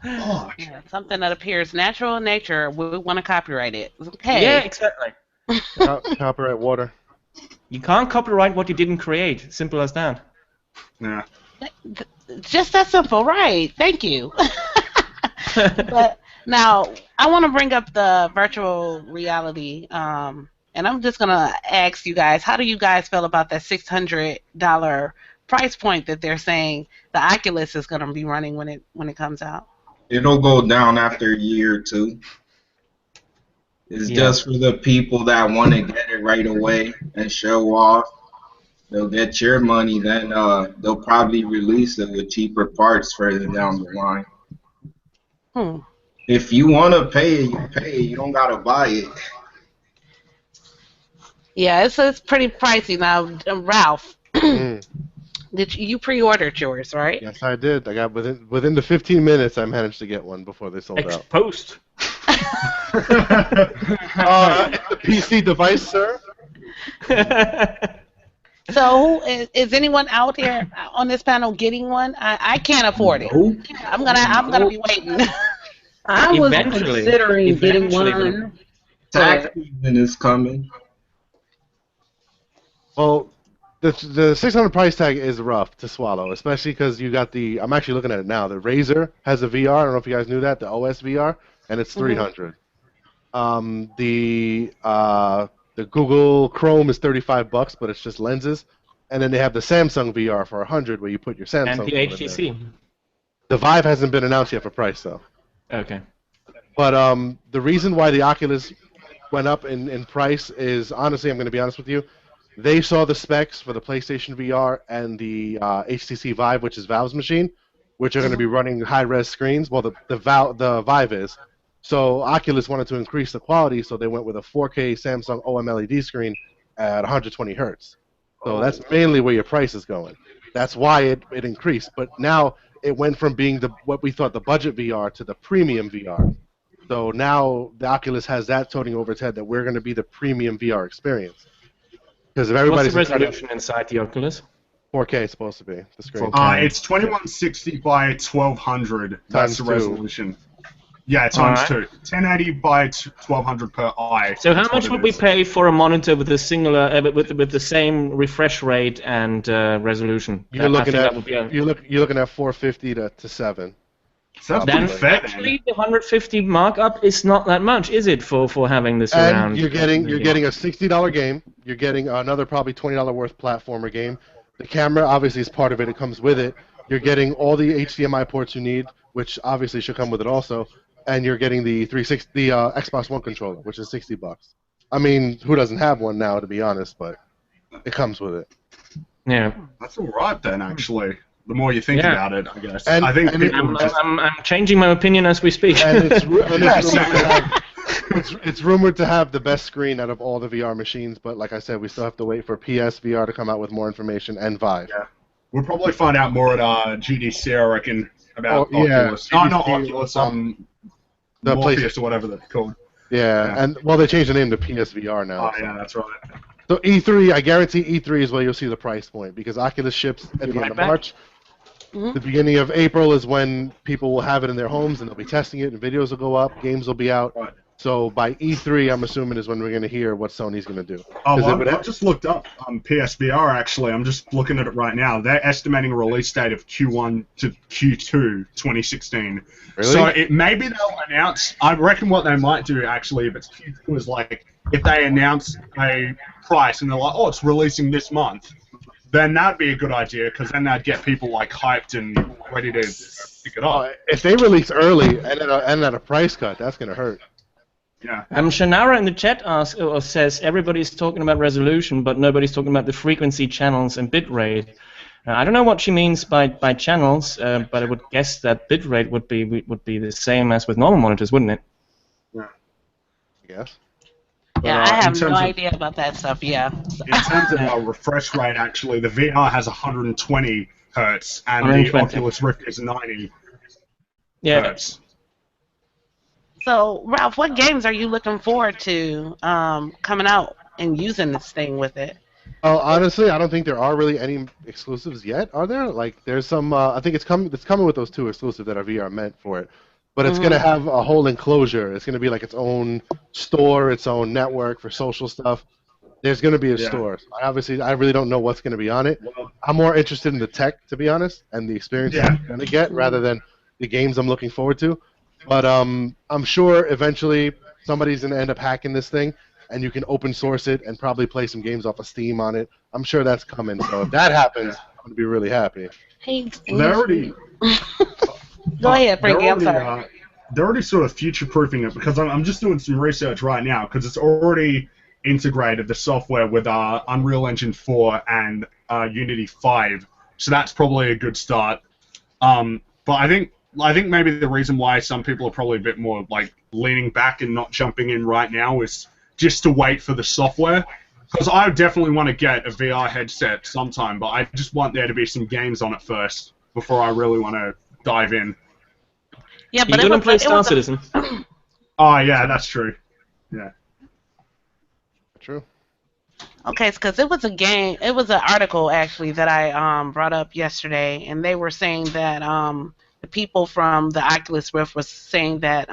Yeah, something that appears natural in nature, we want to copyright it. Okay. Yeah, exactly. Copyright water. You can't copyright what you didn't create. Simple as that. Yeah. Just that simple, right? Thank you. But now I want to bring up the virtual reality, and I'm just gonna ask you guys, how do you guys feel about that $600 price point that they're saying the Oculus is gonna be running when it comes out? It'll go down after a year or two. It's just for the people that want to get it right away and show off. They'll get your money, then they'll probably release it with cheaper parts further down the line. Hmm. If you want to pay it, you pay it. You don't got to buy it. Yeah, it's pretty pricey now. Ralph, Mm. did you pre-ordered yours, right? Yes, I did. I got within the 15 minutes, I managed to get one before they sold out. Post. It's a PC device, sir. So, is anyone out here on this panel getting one? I can't afford it. Nope. I'm gonna be waiting. I was Eventually. considering getting Eventually. one. Tax season is coming. Well, the 600 price tag is rough to swallow, especially because you got the. I'm actually looking at it now. The Razer has a VR. I don't know if you guys knew that. The OS VR, and it's 300. The Google Chrome is $35, but it's just lenses. And then they have the Samsung VR for 100, where you put your Samsung. And the phone in HTC. there. The Vive hasn't been announced yet for price though. Okay. But the reason why the Oculus went up in price is, honestly, I'm going to be honest with you, they saw the specs for the PlayStation VR and the HTC Vive, which is Valve's machine, which are going to be running high-res screens. Well, the Vive is. So Oculus wanted to increase the quality, so they went with a 4K Samsung OLED screen at 120 hertz. So that's mainly where your price is going. That's why it increased. But now it went from being what we thought the budget VR to the premium VR. So now the Oculus has that toting over its head that we're going to be the premium VR experience. Because if What's everybody's the resolution inside the Oculus? 4K is supposed to be the screen. It's 2160 by 1200. That's the Times two. resolution. Yeah, times Alright. 2. 1080 by 1200 per eye. So how That's much what would it we is. pay for a monitor with a singular with the same refresh rate and resolution? You're looking I at think that would be you're looking at 450 to 7. So that's then pretty fair. actually the 150 markup is not that much, is it, for having this around? And you're getting a $60 game. You're getting another probably $20 worth platformer game. The camera obviously is part of it. It comes with it. You're getting all the HDMI ports you need, which obviously should come with it also. And you're getting the Xbox One controller, which is $60. I mean, who doesn't have one now, to be honest? But it comes with it. Yeah. That's all right then, actually. The more you think Yeah. about it, I guess. And- I think and people just... I'm changing my opinion as we speak. And it's rumored to have the best screen out of all the VR machines. But like I said, we still have to wait for PSVR to come out with more information and Vive. Yeah. We'll probably find out more at GDC, I reckon, about yeah. Oculus. No, not GDC, Oculus, the Morpheus or whatever they're called. Yeah, and well, they changed the name to PSVR now. Oh, yeah, that's right. So E3, I guarantee E3 is where you'll see the price point because Oculus ships at the right end of back. March. The beginning of April is when people will have it in their homes and they'll be testing it and videos will go up, games will be out. Right. So by E3, I'm assuming is when we're going to hear what Sony's going to do. Oh, 'Cause well, it would I've just looked up PSVR, actually. I'm just looking at it right now. They're estimating a release date of Q1 to Q2 2016. Really? So maybe they'll announce, I reckon what they might do, actually, if it's Q2, is like, if they announce a price and they're like, oh, it's releasing this month, then that'd be a good idea, because then that'd get people, like, hyped and ready to pick it up. If they release early and at a price cut, that's going to hurt. Yeah. Shanara in the chat says everybody's talking about resolution, but nobody's talking about the frequency, channels, and bitrate. I don't know what she means by channels, but I would guess that bitrate would be the same as with normal monitors, wouldn't it? I guess. Yeah, But, I in have no terms of- idea about that stuff. Yeah. In terms of refresh rate, actually, the VR has 120 hertz, and the 120. Oculus Rift is 90 Yeah. hertz. So, Ralph, what games are you looking forward to coming out and using this thing with it? Well, honestly, I don't think there are really any exclusives yet, are there? Like, there's some. I think it's coming with those 2 exclusives that are VR meant for it. But it's going to have a whole enclosure. It's going to be like its own store, its own network for social stuff. There's going to be a store. Obviously, I really don't know what's going to be on it. I'm more interested in the tech, to be honest, and the experience I'm going to get rather than the games I'm looking forward to. But I'm sure eventually somebody's going to end up hacking this thing, and you can open source it and probably play some games off of Steam on it. I'm sure that's coming. So if that happens, I'm going to be really happy. Hey, They already Go ahead, They're Frankie. I'm already, sorry. they're already sort of future-proofing it because I'm just doing some research right now because it's already integrated the software with Unreal Engine 4 and Unity 5, so that's probably a good start. But I think maybe the reason why some people are probably a bit more like leaning back and not jumping in right now is just to wait for the software. Because I definitely want to get a VR headset sometime, but I just want there to be some games on it first before I really want to dive in. Yeah, You but gonna play Star was Citizen? Oh yeah, that's true. Yeah. True. okay, because it was a game. It was an article actually that I brought up yesterday, and they were saying that the people from the Oculus Rift was saying that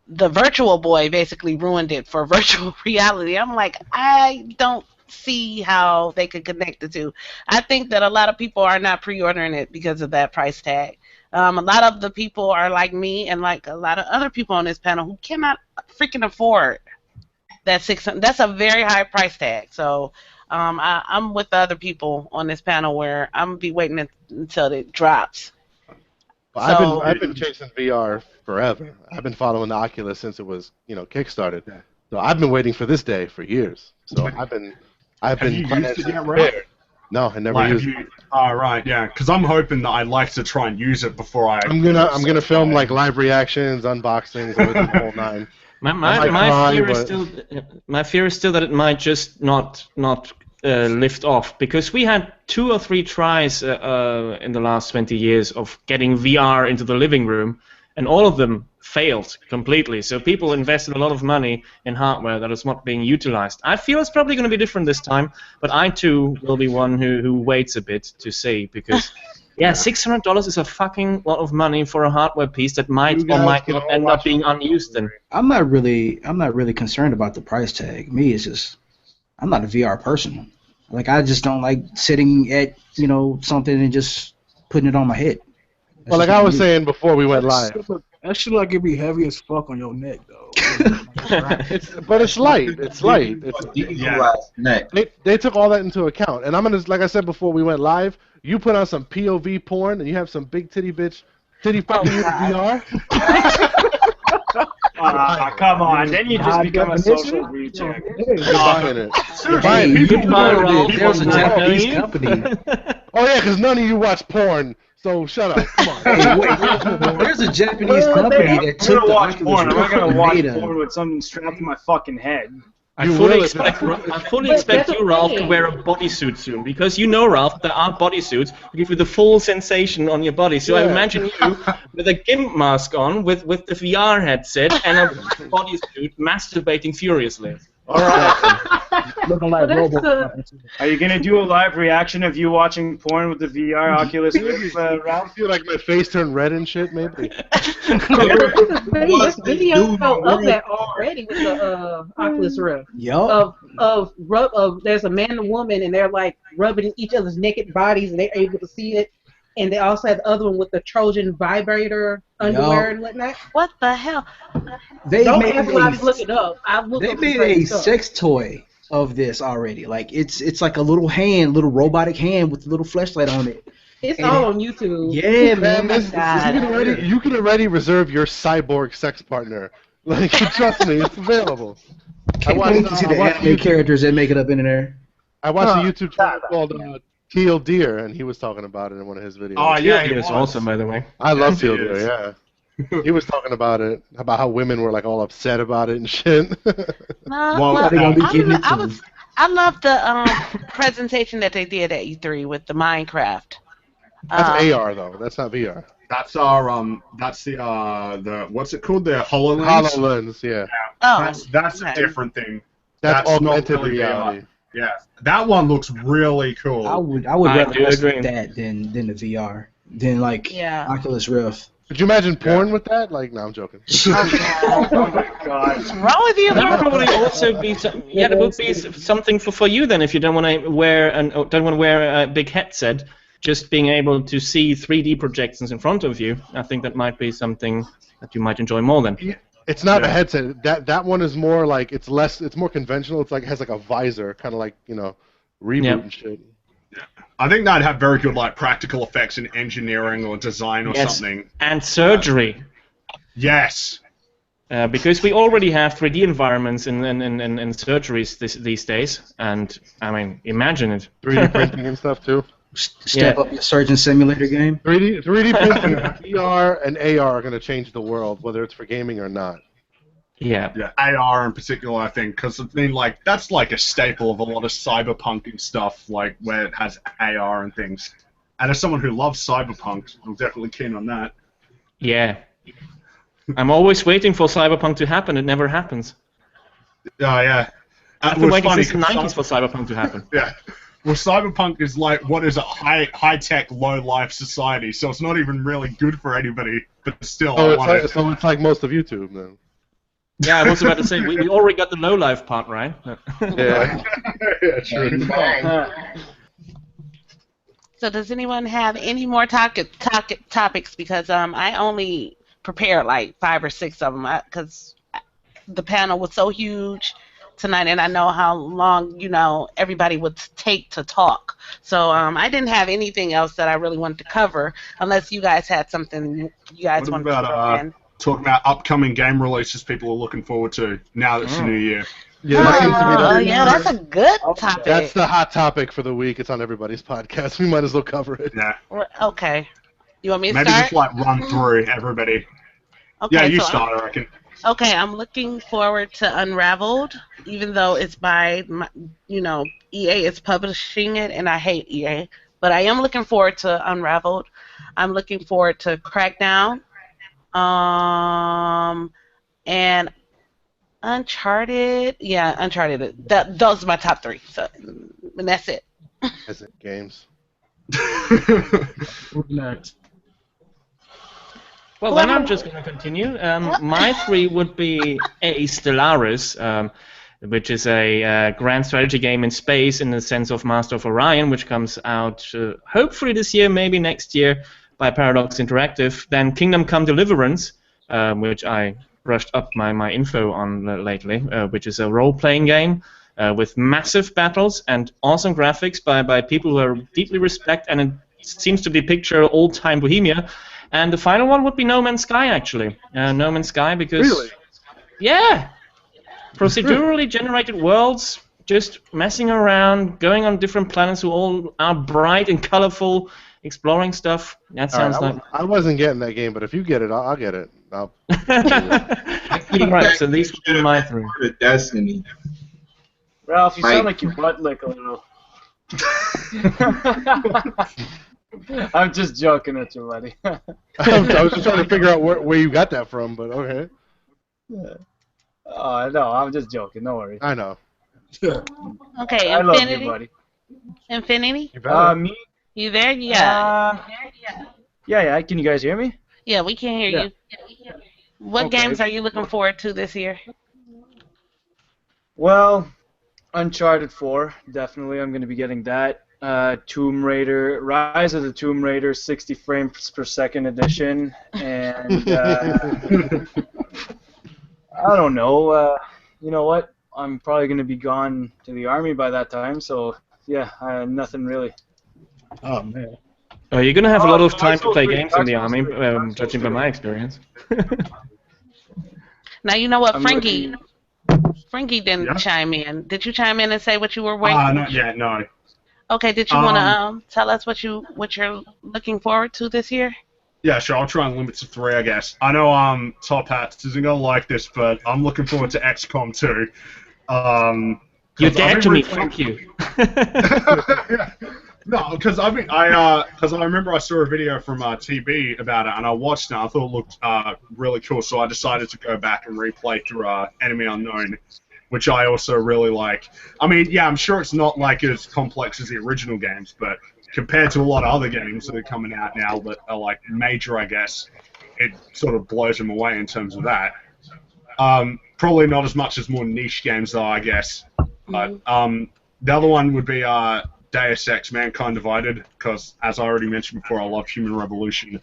the Virtual Boy basically ruined it for virtual reality. I'm like, I don't see how they could connect the two. I think that a lot of people are not pre-ordering it because of that price tag. A lot of the people are like me and like a lot of other people on this panel who cannot freaking afford that 600. That's a very high price tag. So I'm with the other people on this panel where I'm gonna be waiting until it drops. Well, So I've been chasing VR forever. I've been following the Oculus since it was kickstarted. So I've been waiting for this day for years. So I've been Have you used it financially yet, Ralph? prepared. No, I never Like, used have it. you? Oh, right, yeah. Because I'm hoping that I'd like to try and use it before I. I'm gonna film like live reactions, unboxings, everything, the whole nine. My fear is still that it might just not lift off, because we had 2 or 3 tries in the last 20 years of getting VR into the living room, and all of them failed completely. So people invested a lot of money in hardware that is not being utilized. I feel it's probably going to be different this time, but I too will be one who waits a bit to see, because yeah, $600 is a fucking lot of money for a hardware piece that might or might not end up being unused. Then I'm not really concerned about the price tag. Me, it's just I'm not a VR person. Like, I just don't like sitting at something and just putting it on my head. That's Well, like just I not was me. saying before we went live. That shit like it be heavy as fuck on your neck though. But it's light. It's light. Neck. They took all that into account. And I'm gonna, like I said before we went live, you put on some POV porn and you have some big titty bitch titty fucking you in VR. Come on, then you just become a social reject. You're buying it. You're Hey, buying it. you know that there's a Japanese you? company. Oh yeah, because none of you watch porn. So shut up. Come on. Hey, wait, there's a Japanese company that I'm took gonna the watch Oculus porn. I'm not Rift gonna and watch made a- porn with something strapped to my fucking head. I You fully will expect that's you, the Ralph, to thing. wear a bodysuit soon, because you know, Ralph, there are bodysuits who give you the full sensation on your body. So I Yeah. imagine you with a GIMP mask on, with the VR headset and a bodysuit, masturbating furiously. All right. Looking like Well, that's Robo. Are you gonna do a live reaction of you watching porn with the VR Oculus Rift, I Ralph? feel like my face turned red and shit, maybe. There's videos of that already with the Oculus Rift. Yup. Of there's a man and a woman and they're like rubbing each other's naked bodies and they're able to see it. And they also have the other one with the Trojan vibrator underwear and whatnot. what the hell? They Don't made ask me to look it up. I looked they up made some a crazy stuff. sex toy of this already. Like, it's like a little robotic hand with a little flashlight on it. It's all on YouTube. Yeah, man. Man, you can already reserve your cyborg sex partner. Like, trust me, it's available. Can't wait to see the anime characters that make it up in there. I watched a YouTube channel called Teal Deer, and he was talking about it in one of his videos. Oh yeah, It he is was. awesome, by the way. I love Yes, he Teal Deer, is. yeah. He was talking about it, about how women were like all upset about it and shit. No, Well, well, they gonna be getting it I to was. I love the presentation that they did at E3 with the Minecraft. That's AR though. That's not VR. That's our that's the what's it called? The HoloLens. HoloLens, yeah. Oh, That's okay. a different thing. That's not augmented really reality. VR. Yeah, that one looks really cool. I would I rather do mess agree. with that than the VR, than like Yeah. Oculus Rift. Could you imagine porn with that? Like, no, I'm joking. Oh my god. What's wrong with you? That would probably also be that would be something for you then, if you don't want to wear a big headset. Just being able to see 3D projections in front of you, I think that might be something that you might enjoy more than. It's not a headset. That one is more like it's more conventional. It's like has like a visor, kind of like reboot and shit. I think that'd have very good like practical effects in engineering or design or something. And surgery. Yes. Because we already have 3D environments in surgeries these days, and I mean, imagine it. 3D printing and stuff too. Step up your surgeon simulator game. 3D printing, VR, and AR are going to change the world, whether it's for gaming or not. Yeah. Yeah, AR in particular, I think, because I mean, like that's like a staple of a lot of cyberpunk and stuff, like where it has AR and things. And as someone who loves cyberpunk, I'm definitely keen on that. Yeah. I'm always waiting for Cyberpunk to happen. It never happens. Oh, yeah. I've been waiting since the 90s for Cyberpunk to happen. Yeah. Well, Cyberpunk is like, what is a high-tech, low-life society, so it's not even really good for anybody, but still, I want it. So it's like most of YouTube, then. Yeah, I was about to say, we already got the low-life part, right? Yeah. Yeah, true. So does anyone have any more topics? Because I only prepared like 5 or 6 of them because the panel was so huge tonight, and I know how long everybody would take to talk. So I didn't have anything else that I really wanted to cover, unless you guys had something you guys wanted to throw in. Talking about upcoming game releases people are looking forward to now that it's the new year. Yeah, that's a good topic. That's the hot topic for the week. It's on everybody's podcast. We might as well cover it. Yeah. Okay. You want me to Maybe start? just like run through everybody. Okay, Yeah, you so start, I reckon. Okay, I'm looking forward to Unraveled, even though it's by, EA is publishing it, and I hate EA. But I am looking forward to Unraveled. I'm looking forward to Crackdown. And Uncharted. Yeah, Uncharted. Those are my top 3. So, and that's it. Is it games? Next. Well, then I'm just going to continue. My 3 would be A Stellaris, which is a grand strategy game in space in the sense of Master of Orion, which comes out hopefully this year, maybe next year, by Paradox Interactive. Then Kingdom Come Deliverance, which I brushed up my info on lately, which is a role-playing game with massive battles and awesome graphics by people who I deeply respect, and it seems to be picture old-time Bohemia. And the final one would be No Man's Sky, actually. No Man's Sky, because... Really? Yeah! Procedurally generated worlds, just messing around, going on different planets who all are bright and colorful, exploring stuff. That sounds like... I wasn't getting that game, but if you get it, I'll get it. Right, so these would be my 3. Destiny. Ralph, you sound like you butt lick a little. I'm just joking at you, buddy. I was just trying to figure out where you got that from, but okay. Oh, no, I'm just joking. Don't worry. I know. Okay, I love Infinity. you, buddy. Infinity? Me? You there? Yeah. Yeah. Can you guys hear me? Yeah, we can hear you. What games are you looking forward to this year? Well, Uncharted 4, definitely. I'm going to be getting that. Tomb Raider, Rise of the Tomb Raider, 60 frames per second edition, and I don't know. You know what? I'm probably going to be gone to the army by that time, so yeah, nothing really. Oh man. Oh, you're gonna have a lot of time to play games in the army, judging by my experience. Now you know what, Frankie didn't chime in. Did you chime in and say what you were waiting? Not yet, no. Okay, did you want to tell us what you're looking forward to this year? Yeah, sure. I'll try and limit to 3, I guess. I know Top Hats isn't gonna like this, but I'm looking forward to XCOM 2. You're dead to me. Fuck you. No, because I remember I saw a video from TB about it, and I watched it. And I thought it looked really cool, so I decided to go back and replay through Enemy Unknown, which I also really like. I mean, yeah, I'm sure it's not like as complex as the original games, but compared to a lot of other games that are coming out now that are like major, I guess, it sort of blows them away in terms of that. Probably not as much as more niche games though, I guess. But the other one would be Deus Ex: Mankind Divided, because as I already mentioned before, I love Human Revolution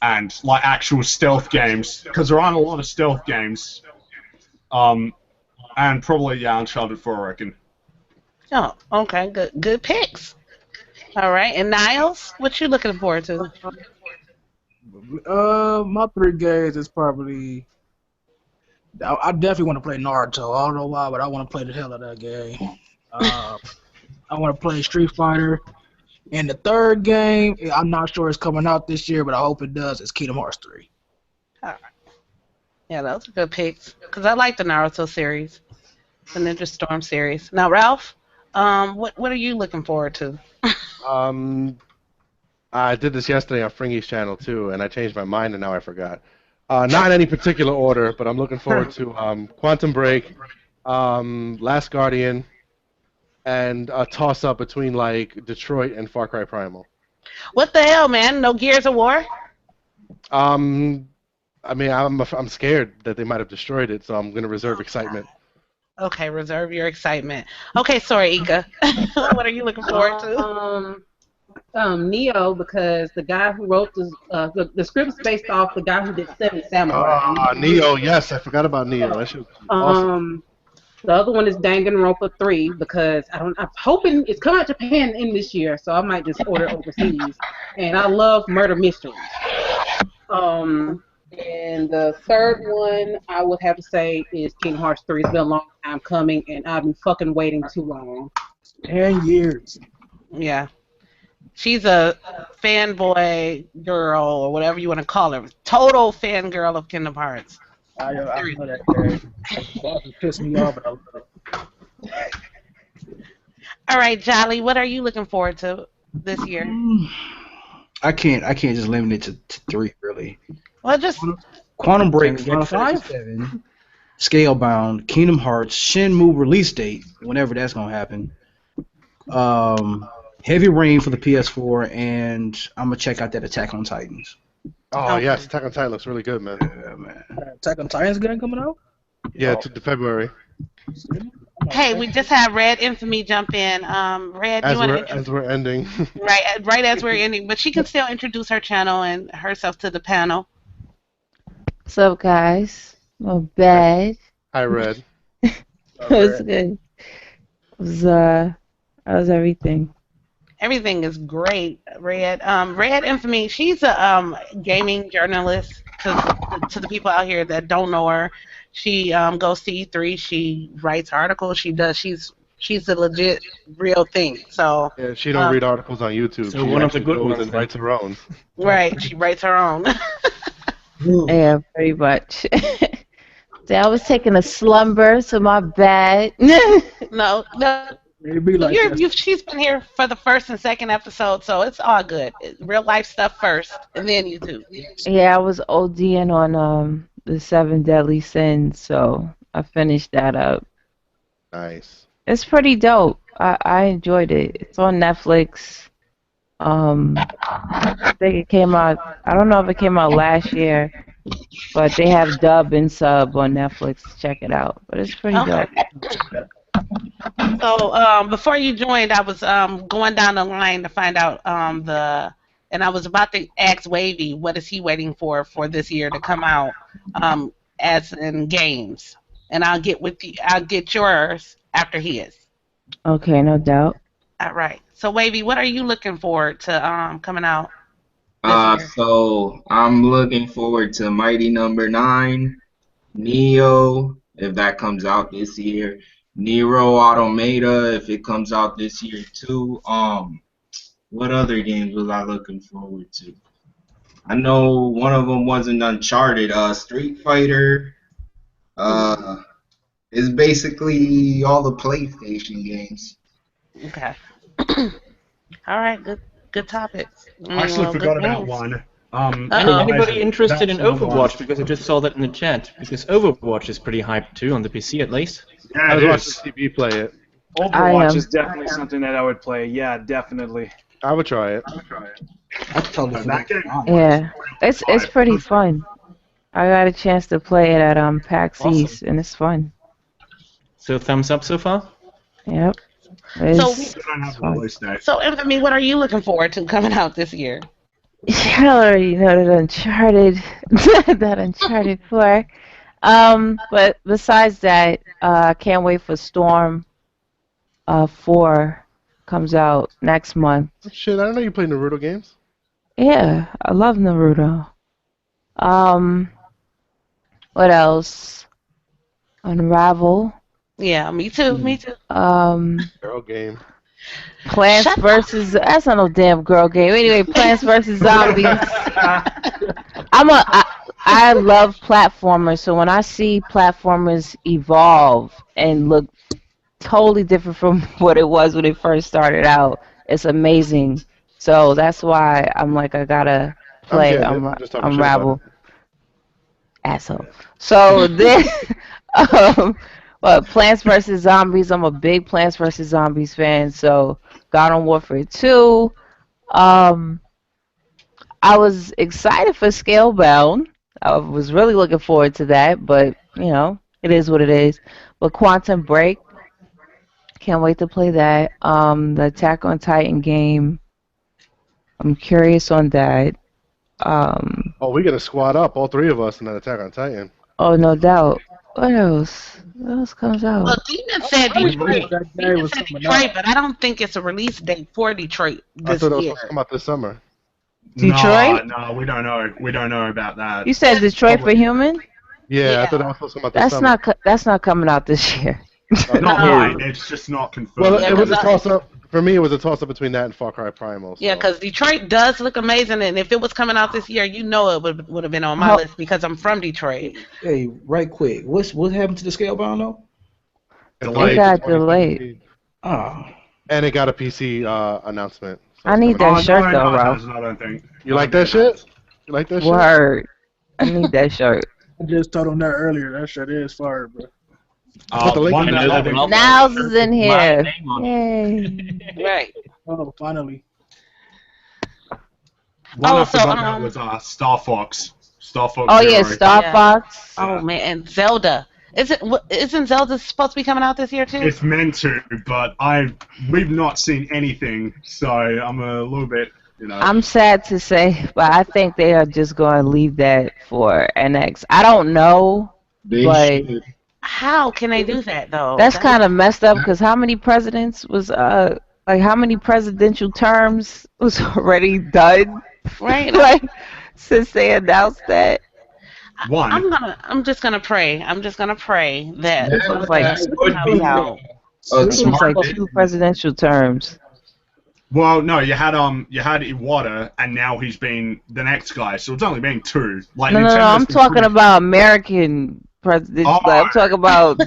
and like actual stealth games, because there aren't a lot of stealth games. And probably Uncharted 4, I reckon. Oh, okay, good picks. All right. And Niles, what you looking forward to? My three games is probably. I definitely want to play Naruto. I don't know why, but I want to play the hell out of that game. I want to play Street Fighter. And the third game, I'm not sure it's coming out this year, but I hope it does. It's Kingdom Hearts 3. All right. Yeah, those are good picks. Because I like the Naruto series, the Ninja Storm series. Now, Ralph, what are you looking forward to? I did this yesterday on Fringy's channel too, and I changed my mind, and now I forgot. Not in any particular order, but I'm looking forward to Quantum Break, Last Guardian, and a toss-up between like Detroit and Far Cry Primal. What the hell, man? No Gears of War? I mean, I'm scared that they might have destroyed it, so I'm gonna reserve excitement. Okay, reserve your excitement. Okay, sorry, Ika. What are you looking forward to? Neo, because the guy who wrote the script's based off the guy who did Seven Samurai. Neo, yes, I forgot about Neo. That should be awesome. The other one is Danganronpa 3 because I'm hoping it's coming out Japan in this year, so I might just order it overseas. And I love murder mysteries. And the third one I would have to say is Kingdom Hearts 3. It's been a long time coming, and I've been fucking waiting too long. 10 years. Yeah. She's a fanboy girl, or whatever you want to call her. Total fangirl of Kingdom Hearts. I know that game. That pissed me off, but I love it. All right, Jolly, what are you looking forward to this year? I can't just limit it to 3 really. Well, just Quantum Break, Final Final Fantasy 7, Scalebound, Kingdom Hearts, Shenmue release date, whenever that's gonna happen. Heavy Rain for the PS4, and I'm gonna check out that Attack on Titans. Oh yes, Attack on Titan looks really good, man. Yeah, man. Attack on Titan's game coming out? Yeah, to February. hey, we just had Red Infamy jump in. Red, you want to As we're ending. right as we're ending, but she can still introduce her channel and herself to the panel. What's up, guys? My bad. Hi, Red. It was good. How's everything? Everything is great, Red. Red Infamy, she's a gaming journalist to the people out here that don't know her. She goes to E3. She writes articles. She's a legit real thing. So Yeah, she don't read articles on YouTube. So she one of the actually good goes ones and then. writes her own. right, she writes her own. Yeah, pretty much. So I was taking a slumber, so my bad. no, It be like that. she's been here for the first and second episode, so it's all good. Real life stuff first, and then YouTube. Yeah, I was ODing on the 7 Deadly Sins, so I finished that up. Nice. It's pretty dope. I enjoyed it. It's on Netflix. I think it came out. I don't know if it came out last year, but they have dub and sub on Netflix. Check it out. But it's pretty dope. So before you joined, I was going down the line to find out and I was about to ask Wavy what is he waiting for this year to come out as in games, and I'll get yours after his. Okay, no doubt. All right. So Wavy, what are you looking forward to coming out? So I'm looking forward to Mighty Number 9, Neo, if that comes out this year. Nero Automata, if it comes out this year too. What other games was I looking forward to? I know one of them wasn't Uncharted. Street Fighter. It's basically all the PlayStation games. Okay. All right. Good topic. I actually Well, forgot good about games. one. Anybody interested in That's another one. Overwatch? Because I just saw that in the chat. Because Overwatch is pretty hyped too, on the PC at least. Yeah, I it was is. watching TV play it. I Overwatch am. is definitely something that I would play. Yeah, definitely. I would try it. I totally That forgot. game- Yeah, it's pretty fun. I got a chance to play it at PAX Awesome. East, and it's fun. So thumbs up so far? Yep. So- It's, I don't have it's the fun. release date. So Infamy, what are you looking forward to coming out this year? I already know that Uncharted, that Uncharted 4. But besides that, I can't wait for Storm 4 comes out next month. Oh, shit, I didn't know you played Naruto games. Yeah, I love Naruto. What else? Unravel. Yeah, me too. Me too. Girl game. Plants versus. That's not no damn girl game. Anyway, Plants versus Zombies. I love platformers, so when I see platformers evolve and look totally different from what it was when it first started out, it's amazing. So that's why I'm like, I gotta I'm play getting it. I'm just talking shit about Unravel. it. Asshole. So then, Plants vs Zombies. I'm a big Plants vs Zombies fan. So Garden Warfare 2. Um, I was excited for Scalebound. I was really looking forward to that, but it is what it is. But Quantum Break, can't wait to play that. The Attack on Titan game, I'm curious on that. Oh, we gotta squad up, all three of us, in that Attack on Titan. Oh, no doubt. What else? What else comes out? Well, Demon said I didn't know Detroit. that day Demon was said coming Detroit, out. but I don't think it's a release date for Detroit I this thought it was year. supposed to come out this summer. Detroit? No, we don't know. We don't know about that. You said Detroit for Human? Yeah, I thought that was supposed to come out this That's summer. that's not coming out this year. Not No. right. It's just not confirmed. Well, Yeah, it was a 'cause toss-up. For me, it was a toss-up between that and Far Cry Primal. So. Yeah, because Detroit does look amazing, and if it was coming out this year, it would have been on my list because I'm from Detroit. Hey, right quick, what happened to the Scalebound though? It got delayed. Oh, And it got a PC announcement. So I it's need coming that out. shirt no, though, it Ralph. hasn't, I don't think. You like that shit? You like that shit? Word. I need that shirt. I just told him that earlier. That shit is fire, bro. Put the link One in that the I description. think- Niles is in My here. name on it. Yay. Right. Oh, finally. One Oh, I so, forgot about was Star Fox. Star Fox Oh yeah, Zero. Star Yeah. Fox. Oh man, and Zelda. Isn't Zelda supposed to be coming out this year too? It's meant to, but we've not seen anything, so I'm a little bit, I'm sad to say, but I think they are just going to leave that for NX. I don't know, They but should. How can they do that though? that's kind of messed up because how many presidents was how many presidential terms was already done? Right. Like since they announced that. one. I'm just gonna pray. I'm just gonna pray that That was like- would comes be out. a It was smart like 2 presidential terms. Well, no, you had Iwata, and now he's been the next guy, so it's only been 2. Like No, Nintendo's I'm been talking pretty- about American presidential. Oh. I'm talking about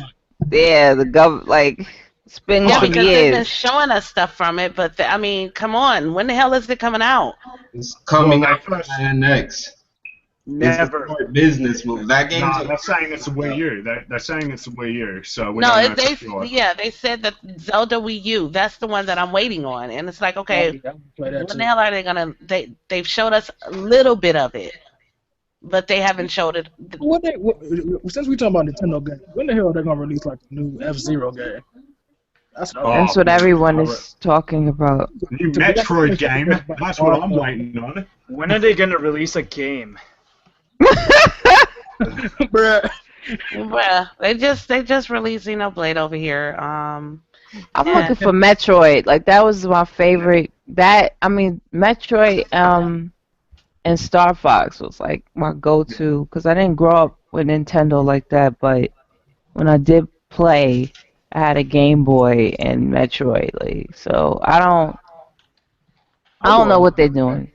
the government. Like it's been Yeah, some because they've been years. showing us stuff from it, but I mean, come on, when the hell is it coming out? It's coming Well, out for NX. Never. It's a smart business move. That game's No, they're saying it's a Wii U. They're saying it's a Wii U, so we No, don't know for sure. they said that Zelda Wii U. That's the one that I'm waiting on, and it's like, okay, I would play that when too. the hell are they gonna? They've showed us a little bit of it, but they haven't showed it. Since we talking about Nintendo games, when the hell are they gonna release like the new F-Zero game? That's what That's what everyone is talking about. New Metroid game. That's what I'm waiting on. When are they gonna release a game? Bruh. Well, they just released Xenoblade over here. I'm Yeah. looking for Metroid. Like that was my favorite. Metroid and Star Fox was like my go-to because I didn't grow up with Nintendo like that. But when I did play, I had a Game Boy and Metroid. Like so, I don't know what they're doing.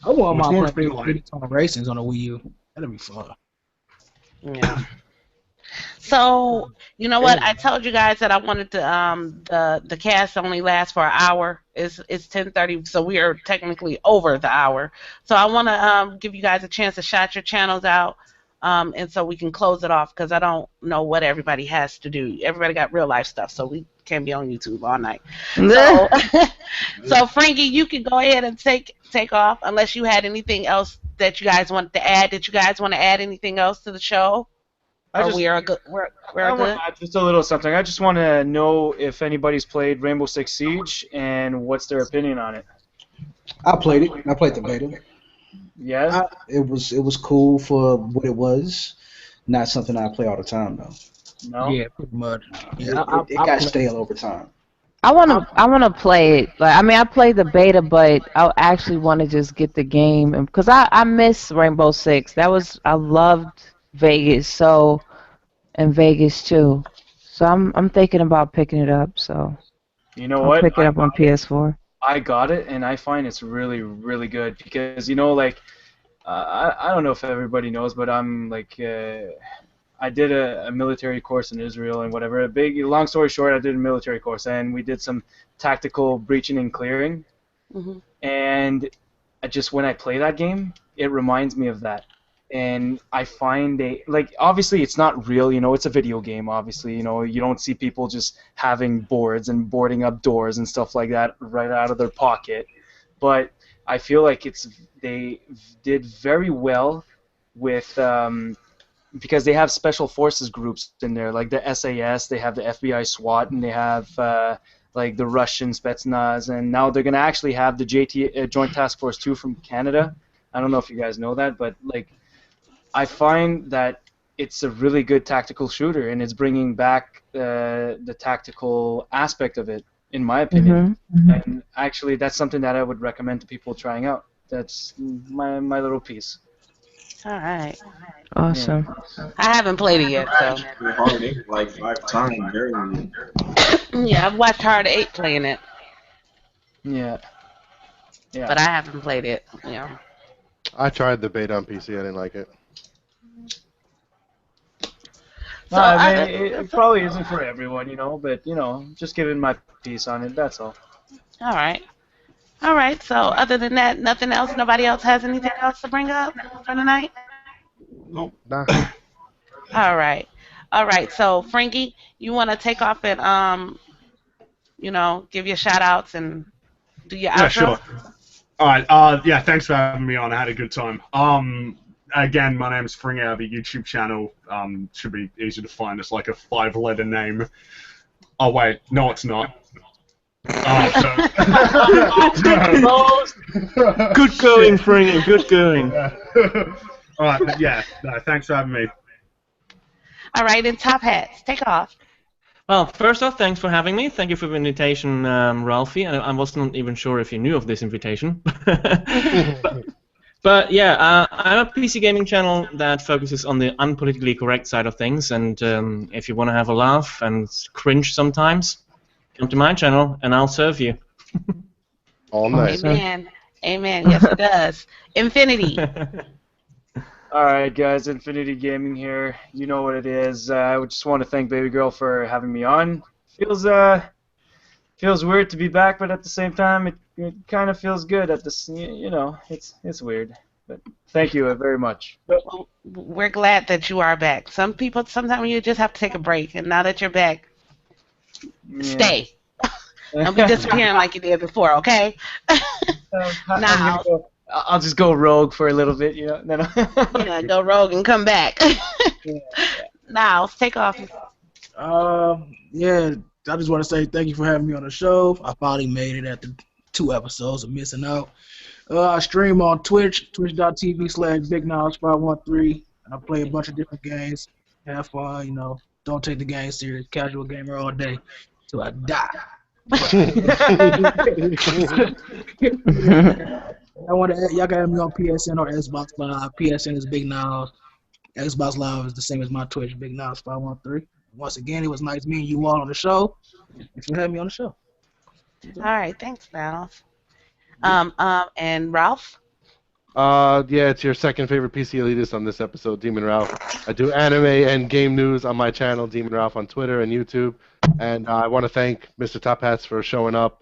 I want Which my one's play been like? Daytona Racings on the Wii U. That'd be fun. Yeah. So you know what? I told you guys that I wanted to the cast only lasts for an hour. It's 10:30, so we are technically over the hour. So I want to give you guys a chance to shout your channels out, and so we can close it off because I don't know what everybody has to do. Everybody got real life stuff, so we can't be on YouTube all night. So, so Frankie, you can go ahead and take off unless you had anything else that you guys wanted to add. Did you guys want to add anything else to the show? We're good. I want to add just a little something. I just want to know if anybody's played Rainbow Six Siege and what's their opinion on it. I played it. I played the beta. Yeah. It was cool for what it was. Not something I play all the time though. No. Yeah, pretty much. It Yeah, got stale over time. I wanna play it. Like, I mean, I played the beta, but I actually want to just get the game, because I miss Rainbow Six. I loved Vegas, and Vegas too. So I'm thinking about picking it up. So You know I'll what? pick it up on PS4. I got it, and I find it's really, really good because like I don't know if everybody knows, but I'm like I did a military course in Israel and whatever. Long story short, I did a military course, and we did some tactical breaching and clearing. Mm-hmm. And when I play that game, it reminds me of that. And I find obviously it's not real, it's a video game, obviously, you don't see people just having boards and boarding up doors and stuff like that right out of their pocket. But I feel like they did very well with because they have special forces groups in there, like the SAS, they have the FBI SWAT, and they have like the Russian Spetsnaz, and now they're gonna actually have the Joint Task Force 2 from Canada. I don't know if you guys know that, but like I find that it's a really good tactical shooter, and it's bringing back the tactical aspect of it, in my opinion. And actually, that's something that I would recommend to people trying out. That's my little piece. All right. Awesome. I haven't played it yet, so. Hard 8 like 5 times earlier. Yeah, I've watched Hard 8 playing it, Yeah. but I haven't played it. Yeah. I tried the beta on PC. I didn't like it. No, I mean, it probably isn't for everyone, but just giving my piece on it. That's all. All right. All right. So other than that, nothing else. Nobody else has anything else to bring up for tonight. Nope. Nah. All right. All right. So Frankie, you want to take off and give your shout outs and do your outro? Yeah, sure. All right. Yeah, thanks for having me on. I had a good time. Again, my name's Fring. I have a YouTube channel. Should be easy to find. It's like a 5-letter name. Oh wait, no, it's not. Good going, Fring. Good going. All right, but yeah, no, thanks for having me. All right, and Top Hats, take off. Well, first off, thanks for having me. Thank you for the invitation, Ralphie. I wasn't even sure if you knew of this invitation. But yeah, I'm a PC gaming channel that focuses on the unpolitically correct side of things, and if you want to have a laugh and cringe sometimes, come to my channel and I'll serve you. All night. Amen. Amen. Yes, it does. Infinity. Alright guys, Infinity Gaming here. You know what it is. I just want to thank Baby Girl for having me on. Feels weird to be back, but at the same time it kind of feels good at this, it's weird. But thank you very much. Well, we're glad that you are back. Sometimes you just have to take a break, and now that you're back, stay. Don't be disappearing like you did before, okay? Now. I'll just go rogue for a little bit, No. Yeah, go rogue and come back. Now, take off. Yeah, I just want to say thank you for having me on the show. I finally made it after 2 episodes of missing out. I stream on Twitch, twitch.tv/BigKnives513, and I play a bunch of different games. Have fun, Don't take the game serious. Casual gamer all day till I die. Y'all can have me on PSN or Xbox Live. PSN is Big Niles. Xbox Live is the same as my Twitch, Big Niles 513. Once again, it was nice meeting you all on the show. Thanks for having me on the show. All right, thanks, Ralph. And Ralph? Yeah, it's your second favorite PC elitist on this episode, Demon Ralph. I do anime and game news on my channel, Demon Ralph, on Twitter and YouTube. And I want to thank Mr. Top Hats for showing up.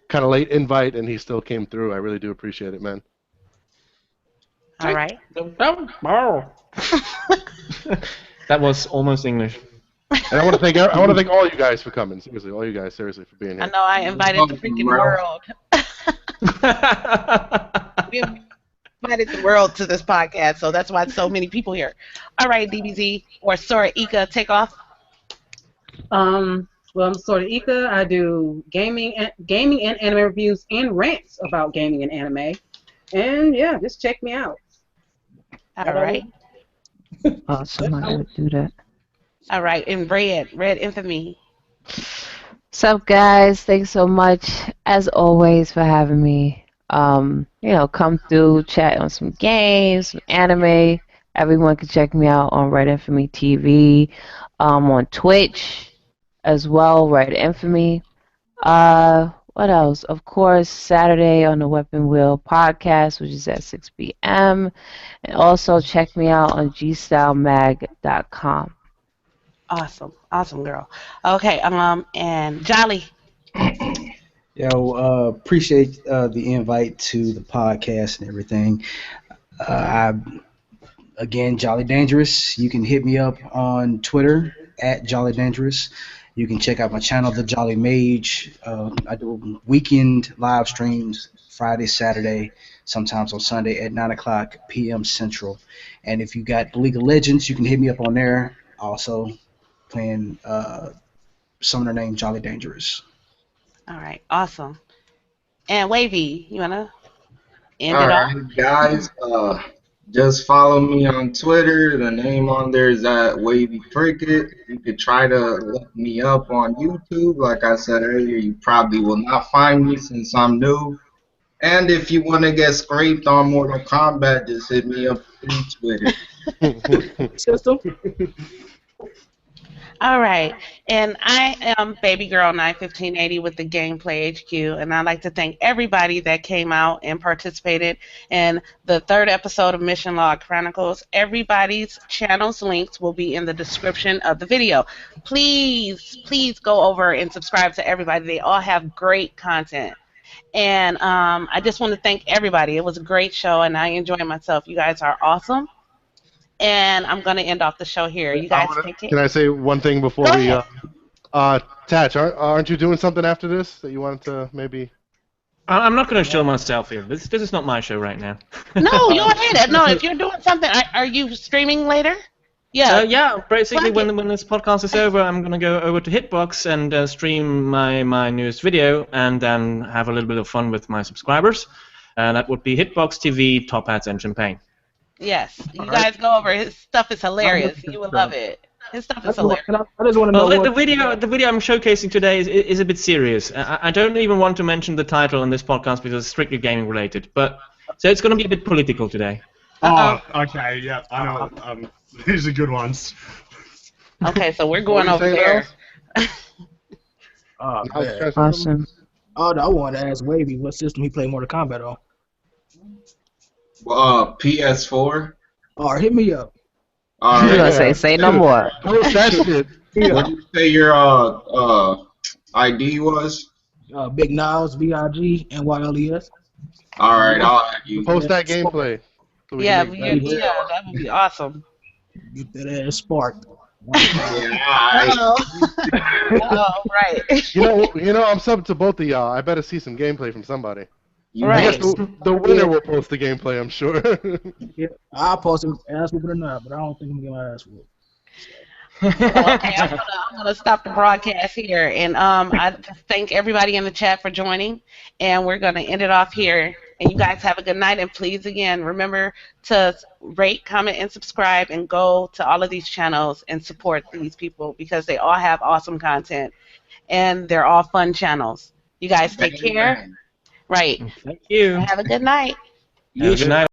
Kind of late invite, and he still came through. I really do appreciate it, man. All right. That was almost English. And I want to thank all you guys for coming. Seriously, all you guys, seriously, for being here. I know I invited the freaking world. We invited the world to this podcast, so that's why so many people here. All right, DBZ or Sora Ika, take off. Well, I'm Sora Ika. I do gaming and anime reviews and rants about gaming and anime. And yeah, just check me out. All right. Awesome, I would do that. All right, and Red Infamy. What's up, guys? Thanks so much, as always, for having me. Come through, chat on some games, some anime. Everyone can check me out on Red Infamy TV, on Twitch as well, Red Infamy. What else? Of course, Saturday on the Weapon Wheel podcast, which is at 6 p.m. And also check me out on gstylemag.com. Awesome girl. Okay, and Jolly. Appreciate the invite to the podcast and everything. Again, Jolly Dangerous. You can hit me up on Twitter at Jolly Dangerous. You can check out my channel, The Jolly Mage. I do weekend live streams Friday, Saturday, sometimes on Sunday at 9 o'clock p.m. Central. And if you got League of Legends, you can hit me up on there. Also playing summoner named Jolly Dangerous. All right, awesome. And Wavy, you wanna end All it right, off? guys. Just follow me on Twitter. The name on there is at Wavy Cricket. You could try to look me up on YouTube. Like I said earlier, you probably will not find me since I'm new. And if you want to get scraped on Mortal Kombat, just hit me up through Twitter. System. All right, and I am Baby Girl 91580 with the Gameplay HQ, and I'd like to thank everybody that came out and participated in the third episode of Mission Log Chronicles. Everybody's channel's links will be in the description of the video. Please go over and subscribe to everybody. They all have great content. And I just want to thank everybody. It was a great show, and I enjoyed myself. You guys are awesome. And I'm going to end off the show here. You guys take care. Can I say one thing before Go we? ahead. Tatch, aren't you doing something after this that you wanted to maybe? I'm not going to show myself here. This is not my show right now. No, go ahead. No, if you're doing something, are you streaming later? Yeah. Yeah, basically Plug it. when this podcast is over, I'm going to go over to Hitbox and stream my newest video and then have a little bit of fun with my subscribers. And that would be Hitbox TV, Top Hats, and Champagne. Yes. You guys go over. His stuff is hilarious. You will love it. His stuff is hilarious. I just want to know Well, the video I'm showcasing today is a bit serious. I don't even want to mention the title in this podcast because it's strictly gaming related. But so it's going to be a bit political today. Oh, okay, yeah, I know. These are good ones. Okay, so we're going over there. Oh, man. Awesome. Oh, I wanted to ask Wavy what system he played Mortal Kombat on. PS4. Oh, hit me up. All You right. gonna say no more. Post that shit. What did you say your ID was? Big Niles, VIG, NYLES. All right, I'll add you. Post that gameplay. So we Yeah, can make that. that would be awesome. Get that ass sparked. Yeah, Oh, right. You know, I'm subbed to both of y'all. I better see some gameplay from somebody. I Right. guess the winner will post the gameplay, I'm sure. Yeah, I'll post it, ass whooping or not, but I don't think I'm gonna get my ass whooped. Okay, I'm gonna stop the broadcast here, and I just thank everybody in the chat for joining, and we're gonna end it off here. And you guys have a good night, and please again remember to rate, comment, and subscribe, and go to all of these channels and support these people because they all have awesome content, and they're all fun channels. You guys take care. Right. Thank you. Have a good night. Have a good night.